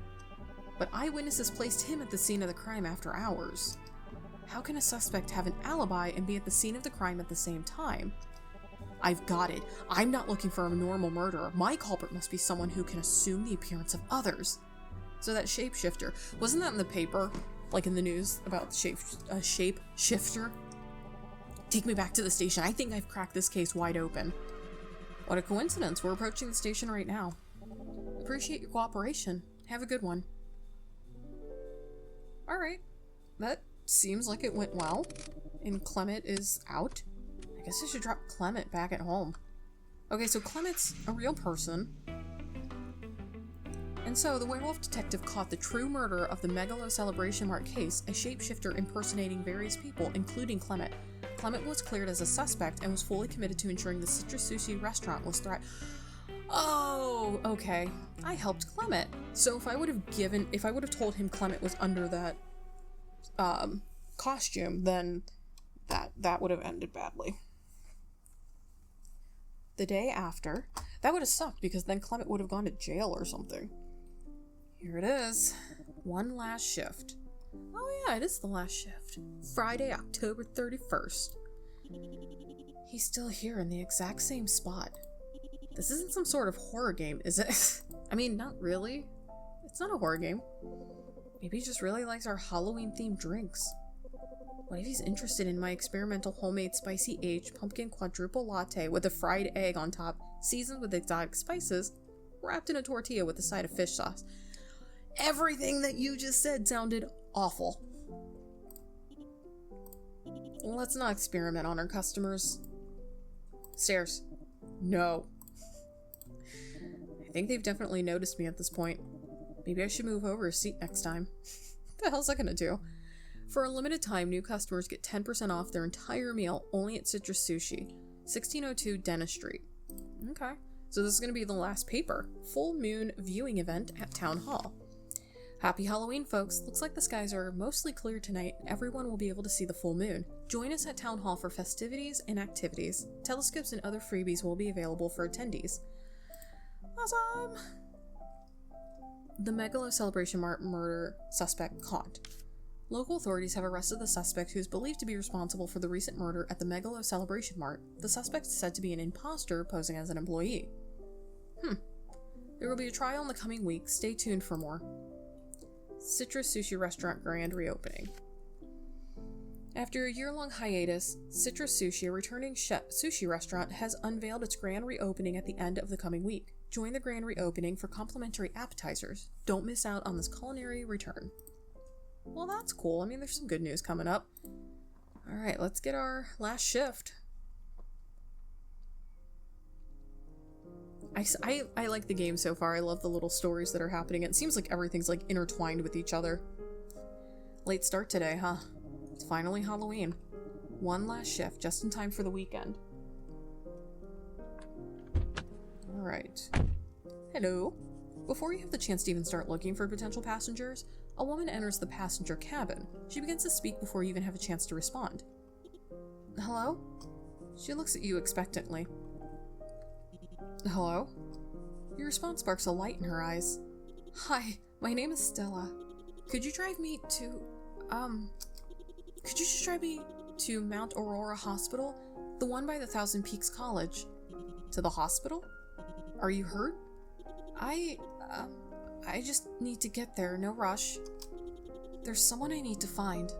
But eyewitnesses placed him at the scene of the crime after hours. How can a suspect have an alibi and be at the scene of the crime at the same time? I've got it. I'm not looking for a normal murderer. My culprit must be someone who can assume the appearance of others. So that shapeshifter, wasn't that in the paper? Like in the news about shapeshifter? Take me back to the station. I think I've cracked this case wide open. What a coincidence. We're approaching the station right now. Appreciate your cooperation. Have a good one. Alright. That seems like it went well. And Clement is out. I guess I should drop Clement back at home. Okay, so Clement's a real person. And so the werewolf detective caught the true murderer of the Megalo Celebration Mart case, a shapeshifter impersonating various people, including Clement. Clement was cleared as a suspect and was fully committed to ensuring the Citrus Sushi restaurant was Oh, okay. I helped Clement. So if I would have told him Clement was under that costume, then that would have ended badly. The day after, that would have sucked because then Clement would have gone to jail or something. Here it is. One last shift. Oh yeah, it is the last shift. Friday, October 31st. He's still here in the exact same spot. This isn't some sort of horror game, is it? I mean, not really. It's not a horror game. Maybe he just really likes our Halloween-themed drinks. What if he's interested in my experimental homemade spicy aged pumpkin quadruple latte with a fried egg on top, seasoned with exotic spices, wrapped in a tortilla with a side of fish sauce? Everything that you just said sounded awful. Let's not experiment on our customers. Stairs. No. I think they've definitely noticed me at this point. Maybe I should move over a seat next time. What the hell's that gonna do? For a limited time, new customers get 10% off their entire meal only at Citrus Sushi, 1602 Dennis Street. Okay, so this is going to be the last paper. Full moon viewing event at Town Hall. Happy Halloween, folks. Looks like the skies are mostly clear tonight. Everyone will be able to see the full moon. Join us at Town Hall for festivities and activities. Telescopes and other freebies will be available for attendees. Awesome! The Megalo Celebration Mart murder suspect caught. Local authorities have arrested the suspect who is believed to be responsible for the recent murder at the Megalo Celebration Mart. The suspect is said to be an imposter posing as an employee. There will be a trial in the coming weeks. Stay tuned for more. Citrus Sushi Restaurant grand reopening. After a year-long hiatus, Citrus Sushi, a returning sushi restaurant, has unveiled its grand reopening at the end of the coming week. Join the grand reopening for complimentary appetizers. Don't miss out on this culinary return. Well, that's cool. I mean, there's some good news coming up. Alright, let's get our last shift. I like the game so far. I love the little stories that are happening. It seems like everything's like intertwined with each other. Late start today, huh? It's finally Halloween. One last shift, just in time for the weekend. Alright. Hello. Before you have the chance to even start looking for potential passengers, a woman enters the passenger cabin. She begins to speak before you even have a chance to respond. Hello? She looks at you expectantly. Hello? Your response sparks a light in her eyes. Hi, my name is Stella. Could you drive me to, could you just drive me to Mount Aurora Hospital? The one by the Thousand Peaks College. To the hospital? Are you hurt? I just need to get there, no rush. There's someone I need to find.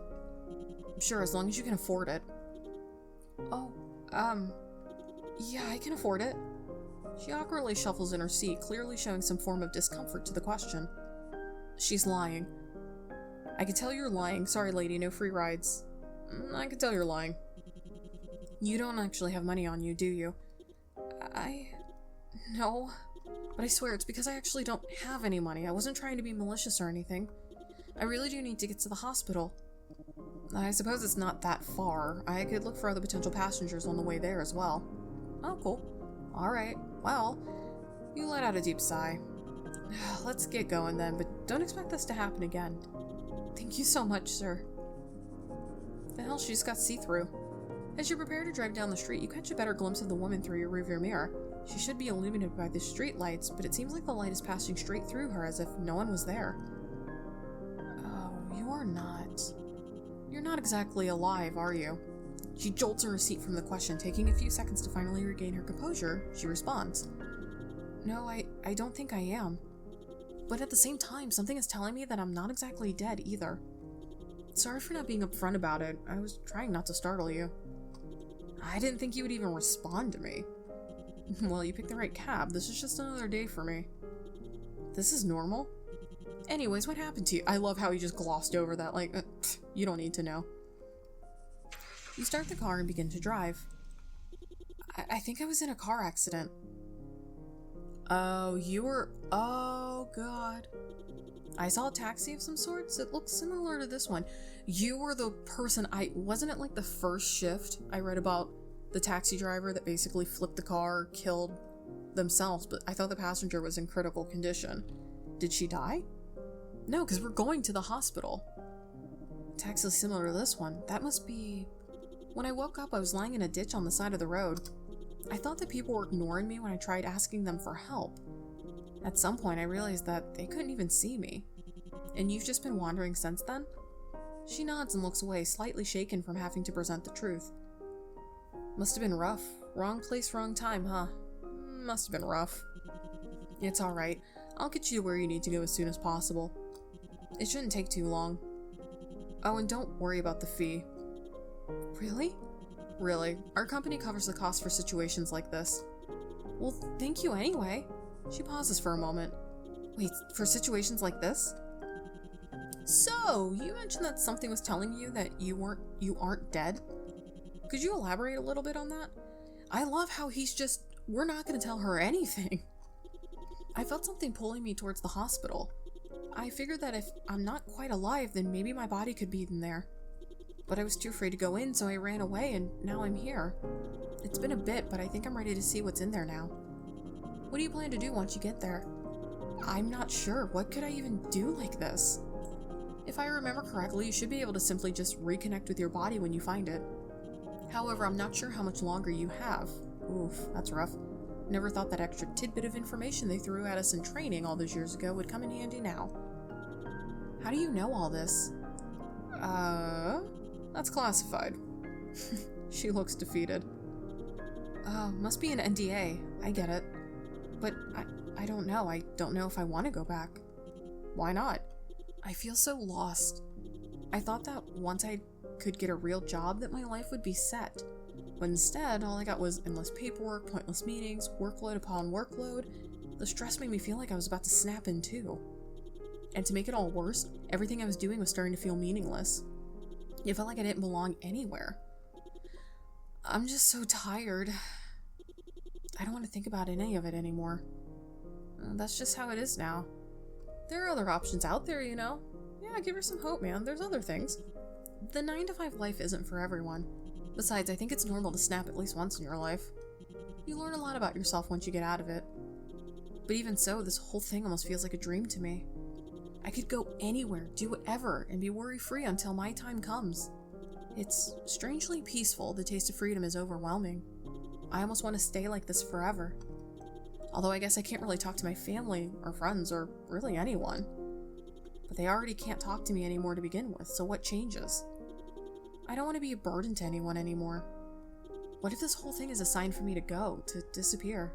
Sure, as long as you can afford it. Oh, yeah, I can afford it. She awkwardly shuffles in her seat, clearly showing some form of discomfort to the question. She's lying. I can tell you're lying. Sorry, lady, no free rides. I can tell you're lying. You don't actually have money on you, do you? No. But I swear, it's because I actually don't have any money. I wasn't trying to be malicious or anything. I really do need to get to the hospital. I suppose it's not that far. I could look for other potential passengers on the way there as well. Oh, cool. Alright, well, you let out a deep sigh. Let's get going then, but don't expect this to happen again. Thank you so much, sir. The hell, she just got see-through. As you prepare to drive down the street, you catch a better glimpse of the woman through your rearview mirror. She should be illuminated by the street lights, but it seems like the light is passing straight through her as if no one was there. Oh, you are not. You're not exactly alive, are you? She jolts in her seat from the question, taking a few seconds to finally regain her composure. She responds. No, I don't think I am. But at the same time, something is telling me that I'm not exactly dead either. Sorry for not being upfront about it. I was trying not to startle you. I didn't think you would even respond to me. Well, you picked the right cab. This is just another day for me. This is normal? Anyways, what happened to you? I love how he just glossed over that, like, you don't need to know. You start the car and begin to drive. I think I was in a car accident. Oh, you were... Oh, God. I saw a taxi of some sorts. It looks similar to this one. You were the person Wasn't it like the first shift I read about the taxi driver that basically flipped the car, killed themselves, but I thought the passenger was in critical condition. Did she die? No, because we're going to the hospital. Taxi similar to this one. That must be... When I woke up, I was lying in a ditch on the side of the road. I thought that people were ignoring me when I tried asking them for help. At some point, I realized that they couldn't even see me. And you've just been wandering since then? She nods and looks away, slightly shaken from having to present the truth. Must have been rough. Wrong place, wrong time, huh? Must have been rough. It's alright. I'll get you to where you need to go as soon as possible. It shouldn't take too long. Oh, and don't worry about the fee. Really? Really. Our company covers the cost for situations like this. Well, thank you anyway. She pauses for a moment. Wait, for situations like this? So, you mentioned that something was telling you that you aren't dead? Could you elaborate a little bit on that? I love how he's just, we're not going to tell her anything. I felt something pulling me towards the hospital. I figured that if I'm not quite alive, then maybe my body could be in there. But I was too afraid to go in, so I ran away, and now I'm here. It's been a bit, but I think I'm ready to see what's in there now. What do you plan to do once you get there? I'm not sure. What could I even do like this? If I remember correctly, you should be able to simply just reconnect with your body when you find it. However, I'm not sure how much longer you have. Oof, that's rough. Never thought that extra tidbit of information they threw at us in training all those years ago would come in handy now. How do you know all this? That's classified. She looks defeated. Oh, must be an NDA. I get it. But I don't know. I don't know if I want to go back. Why not? I feel so lost. I thought that once I could get a real job that my life would be set. But instead, all I got was endless paperwork, pointless meetings, workload upon workload. The stress made me feel like I was about to snap in two. And to make it all worse, everything I was doing was starting to feel meaningless. It felt like I didn't belong anywhere. I'm just so tired. I don't want to think about any of it anymore. That's just how it is now. There are other options out there, you know? Yeah, give her some hope, man. There's other things. The 9-to-5 life isn't for everyone. Besides, I think it's normal to snap at least once in your life. You learn a lot about yourself once you get out of it. But even so, this whole thing almost feels like a dream to me. I could go anywhere, do whatever, and be worry-free until my time comes. It's strangely peaceful. The taste of freedom is overwhelming. I almost want to stay like this forever. Although I guess I can't really talk to my family or friends or really anyone. But they already can't talk to me anymore to begin with, so what changes? I don't want to be a burden to anyone anymore. What if this whole thing is a sign for me to go, to disappear?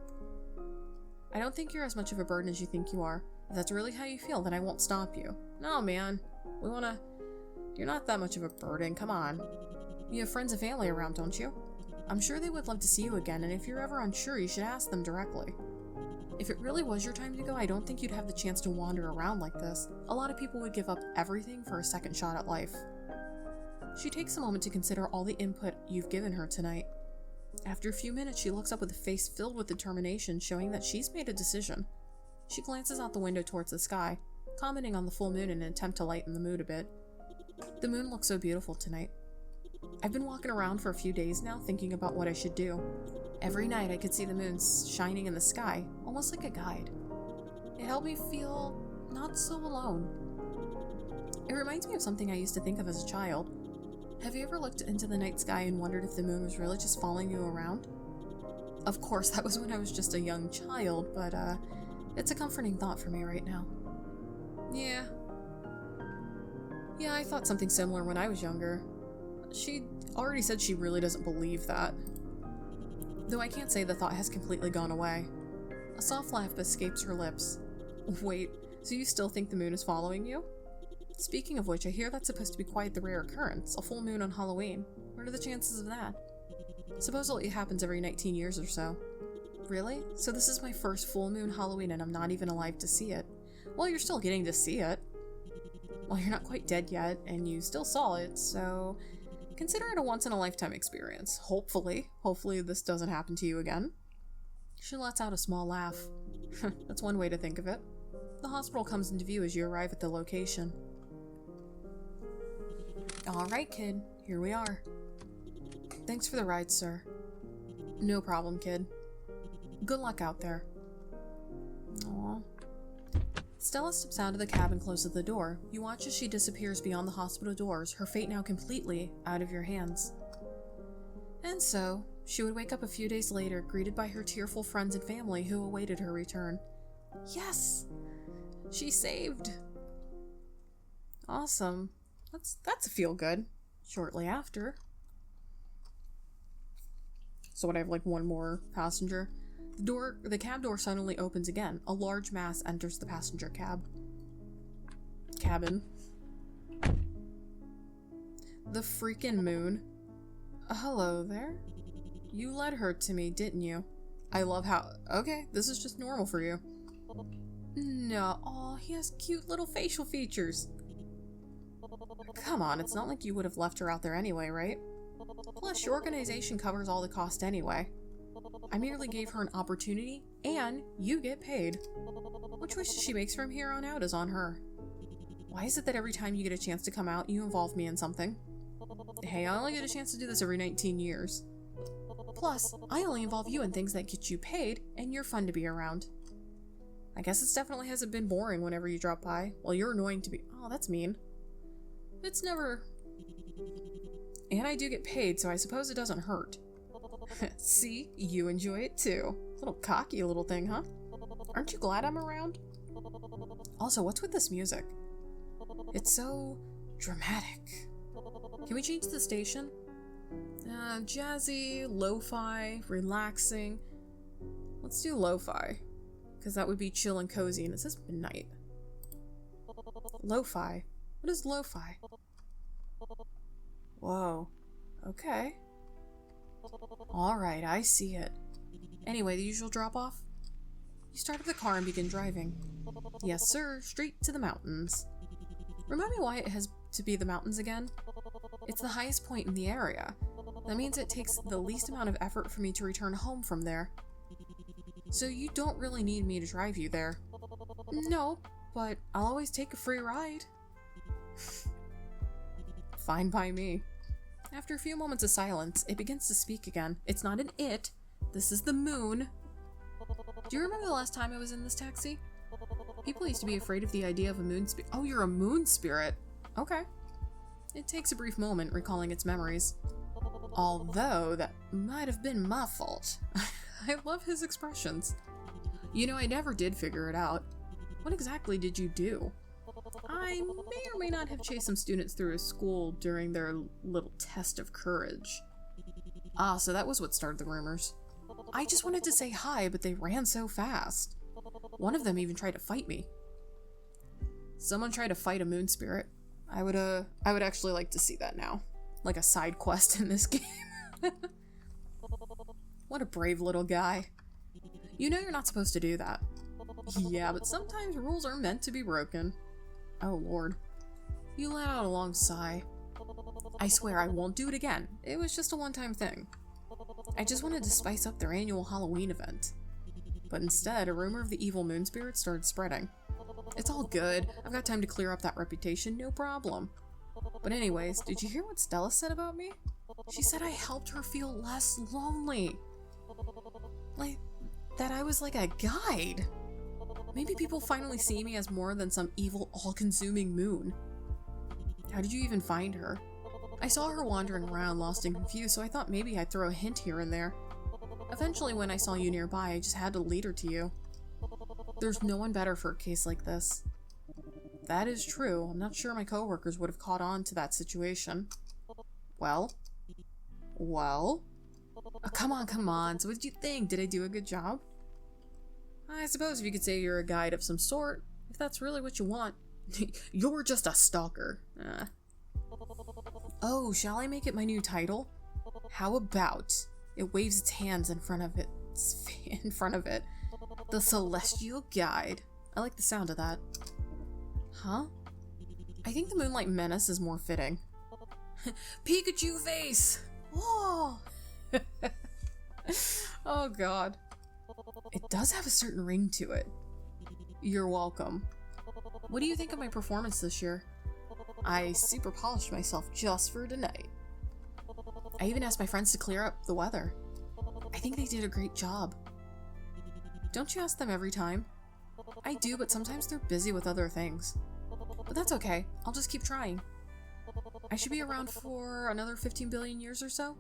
I don't think you're as much of a burden as you think you are. If that's really how you feel, then I won't stop you. No, man. You're not that much of a burden, come on. You have friends and family around, don't you? I'm sure they would love to see you again, and if you're ever unsure, you should ask them directly. If it really was your time to go, I don't think you'd have the chance to wander around like this. A lot of people would give up everything for a second shot at life. She takes a moment to consider all the input you've given her tonight. After a few minutes, she looks up with a face filled with determination, showing that she's made a decision. She glances out the window towards the sky, commenting on the full moon in an attempt to lighten the mood a bit. The moon looks so beautiful tonight. I've been walking around for a few days now, thinking about what I should do. Every night I could see the moon shining in the sky, almost like a guide. It helped me feel not so alone. It reminds me of something I used to think of as a child. Have you ever looked into the night sky and wondered if the moon was really just following you around? Of course, that was when I was just a young child, but it's a comforting thought for me right now. Yeah, I thought something similar when I was younger. She already said she really doesn't believe that. Though I can't say the thought has completely gone away. A soft laugh escapes her lips. Wait, so you still think the moon is following you? Speaking of which, I hear that's supposed to be quite the rare occurrence, a full moon on Halloween. What are the chances of that? Supposedly it happens every 19 years or so. Really? So this is my first full moon Halloween and I'm not even alive to see it. Well, you're still getting to see it. Well, you're not quite dead yet, and you still saw it, so consider it a once-in-a-lifetime experience. Hopefully this doesn't happen to you again. She lets out a small laugh. That's one way to think of it. The hospital comes into view as you arrive at the location. Alright, kid. Here we are. Thanks for the ride, sir. No problem, kid. Good luck out there. Aww. Stella steps out of the cab and closes the door. You watch as she disappears beyond the hospital doors, her fate now completely out of your hands. And so, she would wake up a few days later, greeted by her tearful friends and family who awaited her return. Yes! She's saved! Awesome. That's a feel good. Shortly after. So would I have like one more passenger? The cab door suddenly opens again. A large mass enters the passenger cabin. The freaking moon. Hello there. You led her to me, didn't you? I love how... Okay, this is just normal for you. No, aw, he has cute little facial features. Come on, it's not like you would have left her out there anyway, right? Plus, your organization covers all the cost anyway. I merely gave her an opportunity, and you get paid. What choices she makes from here on out is on her. Why is it that every time you get a chance to come out, you involve me in something? Hey, I only get a chance to do this every 19 years. Plus, I only involve you in things that get you paid, and you're fun to be around. I guess it definitely hasn't been boring whenever you drop by. Well, you're annoying to be- Oh, that's mean. It's never... And I do get paid, so I suppose it doesn't hurt. See? You enjoy it too. Little cocky little thing, huh? Aren't you glad I'm around? Also, what's with this music? It's so... dramatic. Can we change the station? Jazzy, lo-fi, relaxing. Let's do lo-fi. Because that would be chill and cozy, and it says midnight. Lo-fi. What is lo-fi? Whoa. Okay. Alright, I see it. Anyway, the usual drop-off? You start up the car and begin driving. Yes, sir. Straight to the mountains. Remind me why it has to be the mountains again? It's the highest point in the area. That means it takes the least amount of effort for me to return home from there. So you don't really need me to drive you there. No, but I'll always take a free ride. Fine by me. After a few moments of silence, it begins to speak again. It's not an it. This is the moon. Do you remember the last time I was in this taxi? People used to be afraid of the idea of a moon spirit. Oh, you're a moon spirit. Okay. It takes a brief moment recalling its memories. Although, that might have been my fault. I love his expressions. You know, I never did figure it out. What exactly did you do? I may or may not have chased some students through a school during their little test of courage. Ah, so that was what started the rumors. I just wanted to say hi, but they ran so fast. One of them even tried to fight me. Someone tried to fight a moon spirit. I would actually like to see that now. Like a side quest in this game. What a brave little guy. You know you're not supposed to do that. Yeah, but sometimes rules are meant to be broken. Oh lord. You let out a long sigh. I swear I won't do it again. It was just a one-time thing. I just wanted to spice up their annual Halloween event. But instead, a rumor of the evil moon spirit started spreading. It's all good. I've got time to clear up that reputation, no problem. But anyways, did you hear what Stella said about me? She said I helped her feel less lonely. Like, that I was like a guide. Maybe people finally see me as more than some evil, all-consuming moon. How did you even find her? I saw her wandering around, lost and confused, so I thought maybe I'd throw a hint here and there. Eventually, when I saw you nearby, I just had to lead her to you. There's no one better for a case like this. That is true. I'm not sure my coworkers would have caught on to that situation. Well? Well? Oh, come on. So what did you think? Did I do a good job? I suppose if you could say you're a guide of some sort, if that's really what you want. You're just a stalker. Oh, shall I make it my new title? How about it waves its hands in front of it? The Celestial Guide. I like the sound of that. Huh? I think the Moonlight Menace is more fitting. Pikachu face! Oh! Oh god. It does have a certain ring to it. You're welcome. What do you think of my performance this year? I super polished myself just for tonight. I even asked my friends to clear up the weather. I think they did a great job. Don't you ask them every time? I do, but sometimes they're busy with other things. But that's okay. I'll just keep trying. I should be around for another 15 billion years or so?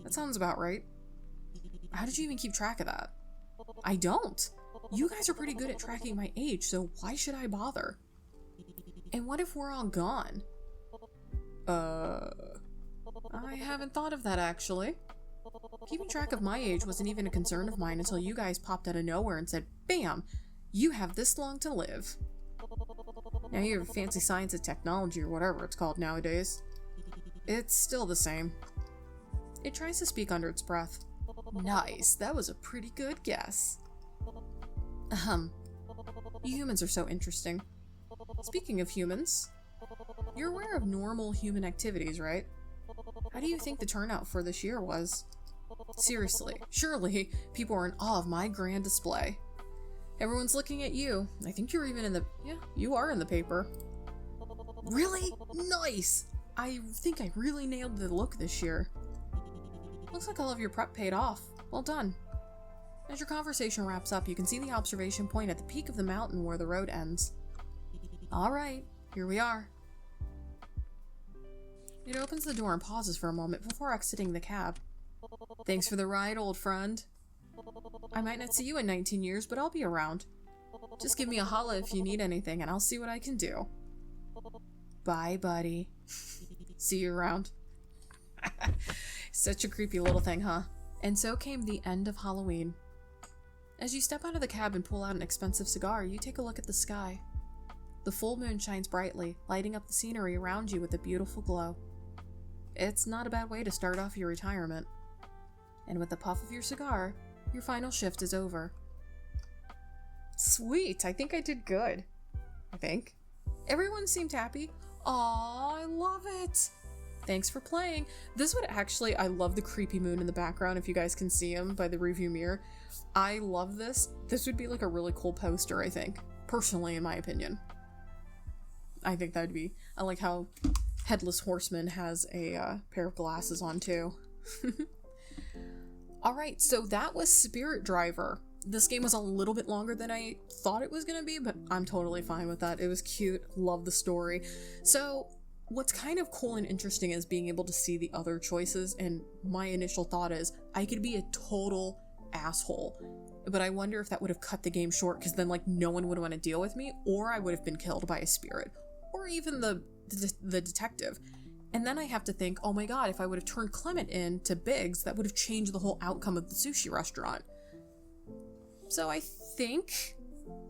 That sounds about right. How did you even keep track of that? I don't. You guys are pretty good at tracking my age, so why should I bother? And what if we're all gone? I haven't thought of that actually. Keeping track of my age wasn't even a concern of mine until you guys popped out of nowhere and said, BAM! You have this long to live. Now you have fancy science and technology or whatever it's called nowadays. It's still the same. It tries to speak under its breath. Nice, that was a pretty good guess. You humans are so interesting. Speaking of humans, you're aware of normal human activities, right? How do you think the turnout for this year was? Seriously, surely people are in awe of my grand display. Everyone's looking at you. I think you're even in the... Yeah, you are in the paper. Really? Nice! I think I really nailed the look this year. Looks like all of your prep paid off. Well done. As your conversation wraps up, you can see the observation point at the peak of the mountain where the road ends. Alright, here we are. It opens the door and pauses for a moment before exiting the cab. Thanks for the ride, old friend. I might not see you in 19 years, but I'll be around. Just give me a holla if you need anything, and I'll see what I can do. Bye, buddy. See you around. Such a creepy little thing, huh? And so came the end of Halloween. As you step out of the cab and pull out an expensive cigar, you take a look at the sky. The full moon shines brightly, lighting up the scenery around you with a beautiful glow. It's not a bad way to start off your retirement. And with the puff of your cigar, your final shift is over. Sweet, I think I did good. I think. Everyone seemed happy. Aw, I love it! Thanks for playing. This would actually, I love the creepy moon in the background if you guys can see him by the review mirror. I love this. This would be like a really cool poster, I think. Personally, in my opinion. I think that would be, I like how Headless Horseman has a pair of glasses on too. Alright, so that was Spirit Driver. This game was a little bit longer than I thought it was gonna be, but I'm totally fine with that. It was cute, love the story. So what's kind of cool and interesting is being able to see the other choices, and my initial thought is I could be a total asshole, but I wonder if that would have cut the game short, because then like no one would want to deal with me, or I would have been killed by a spirit, or even the detective. And then I have to think, oh my god, if I would have turned Clement in to Biggs, that would have changed the whole outcome of the sushi restaurant. So I think,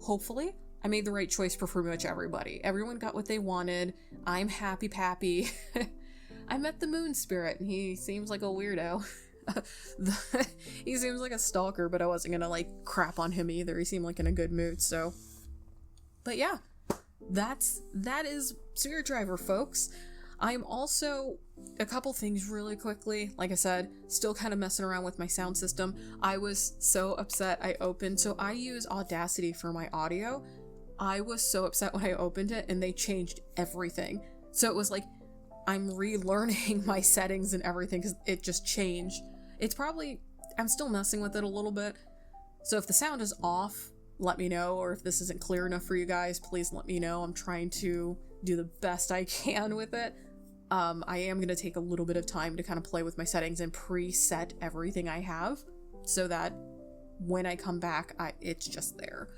hopefully, I made the right choice for pretty much everybody. Everyone got what they wanted. I'm happy pappy. I met the moon spirit, and he seems like a weirdo. He seems like a stalker, but I wasn't gonna like crap on him either. He seemed like in a good mood, so. But yeah, that is Spirit Driver, folks. I'm also, a couple things really quickly, like I said, still kind of messing around with my sound system. I was so upset so I use Audacity for my audio. I was so upset when I opened it and they changed everything. So it was like, I'm relearning my settings and everything because it just changed. I'm still messing with it a little bit. So if the sound is off, let me know, or if this isn't clear enough for you guys, please let me know. I'm trying to do the best I can with it. I am going to take a little bit of time to kind of play with my settings and preset everything I have so that when I come back, it's just there.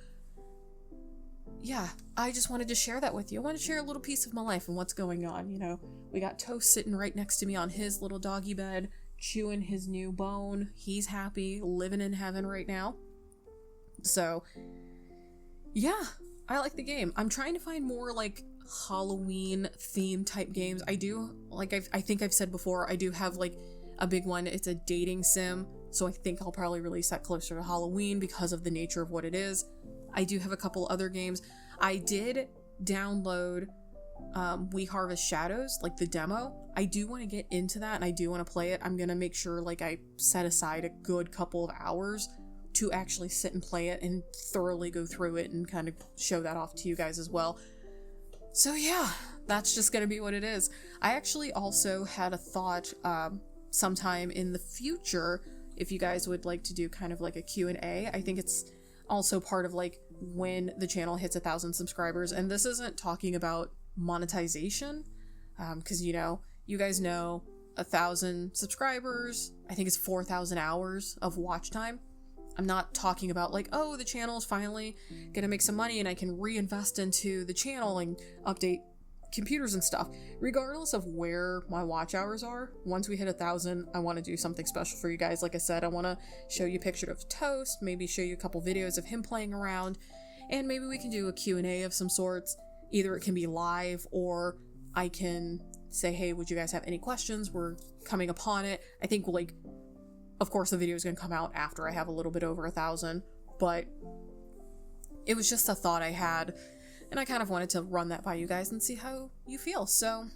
Yeah, I just wanted to share that with you. I want to share a little piece of my life and what's going on, you know. We got Toast sitting right next to me on his little doggy bed, chewing his new bone. He's happy, living in heaven right now. So, yeah, I like the game. I'm trying to find more, like, Halloween theme type games. I do, like I think I've said before, I do have like a big one. It's a dating sim, so I think I'll probably release that closer to Halloween because of the nature of what it is. I do have a couple other games. I did download We Harvest Shadows, like the demo. I do want to get into that and I do want to play it. I'm gonna make sure like I set aside a good couple of hours to actually sit and play it and thoroughly go through it and kind of show that off to you guys as well. So yeah, that's just gonna be what it is. I actually also had a thought sometime in the future, if you guys would like to do kind of like a Q&A. I think it's also part of like when the channel hits 1,000 subscribers, and this isn't talking about monetization, because you know, you guys know 1,000 subscribers, I think it's 4,000 hours of watch time. I'm not talking about like, oh, the channel is finally gonna make some money and I can reinvest into the channel and update computers and stuff. Regardless of where my watch hours are, once we hit 1,000, I want to do something special for you guys. Like I said, I want to show you a picture of Toast, maybe show you a couple videos of him playing around, and maybe we can do a Q&A of some sorts. Either it can be live or I can say, hey, would you guys have any questions? We're coming upon it. I think like, of course, the video is going to come out after I have a little bit over 1,000, but it was just a thought I had, and I kind of wanted to run that by you guys and see how you feel, so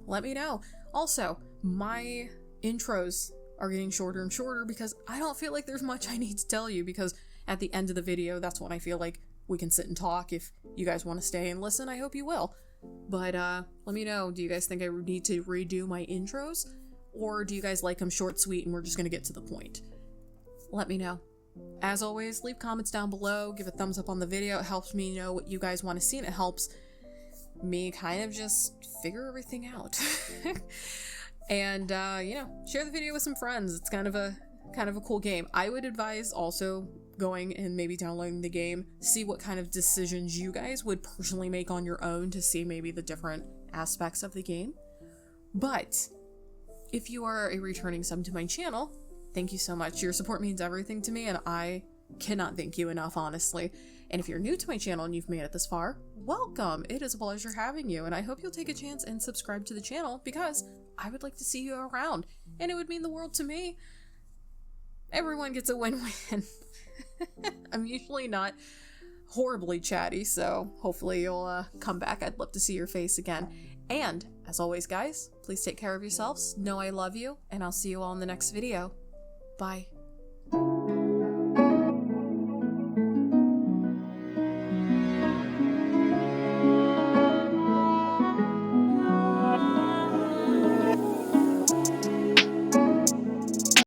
let me know. Also, my intros are getting shorter and shorter because I don't feel like there's much I need to tell you, because at the end of the video, that's when I feel like we can sit and talk. If you guys want to stay and listen, I hope you will. But let me know, do you guys think I need to redo my intros? Or do you guys like them short, sweet, and we're just going to get to the point? Let me know. As always, leave comments down below, give a thumbs up on the video. It helps me know what you guys want to see, and it helps me kind of just figure everything out. And, you know, share the video with some friends. It's kind of a cool game. I would advise also going and maybe downloading the game, see what kind of decisions you guys would personally make on your own to see maybe the different aspects of the game. But if you are a returning sub to my channel, thank you so much. Your support means everything to me, and I cannot thank you enough, honestly. And if you're new to my channel and you've made it this far, welcome! It is a pleasure having you, and I hope you'll take a chance and subscribe to the channel because I would like to see you around, and it would mean the world to me. Everyone gets a win-win. I'm usually not horribly chatty, so hopefully you'll come back. I'd love to see your face again. And, as always guys, please take care of yourselves, know I love you, and I'll see you all in the next video. Bye.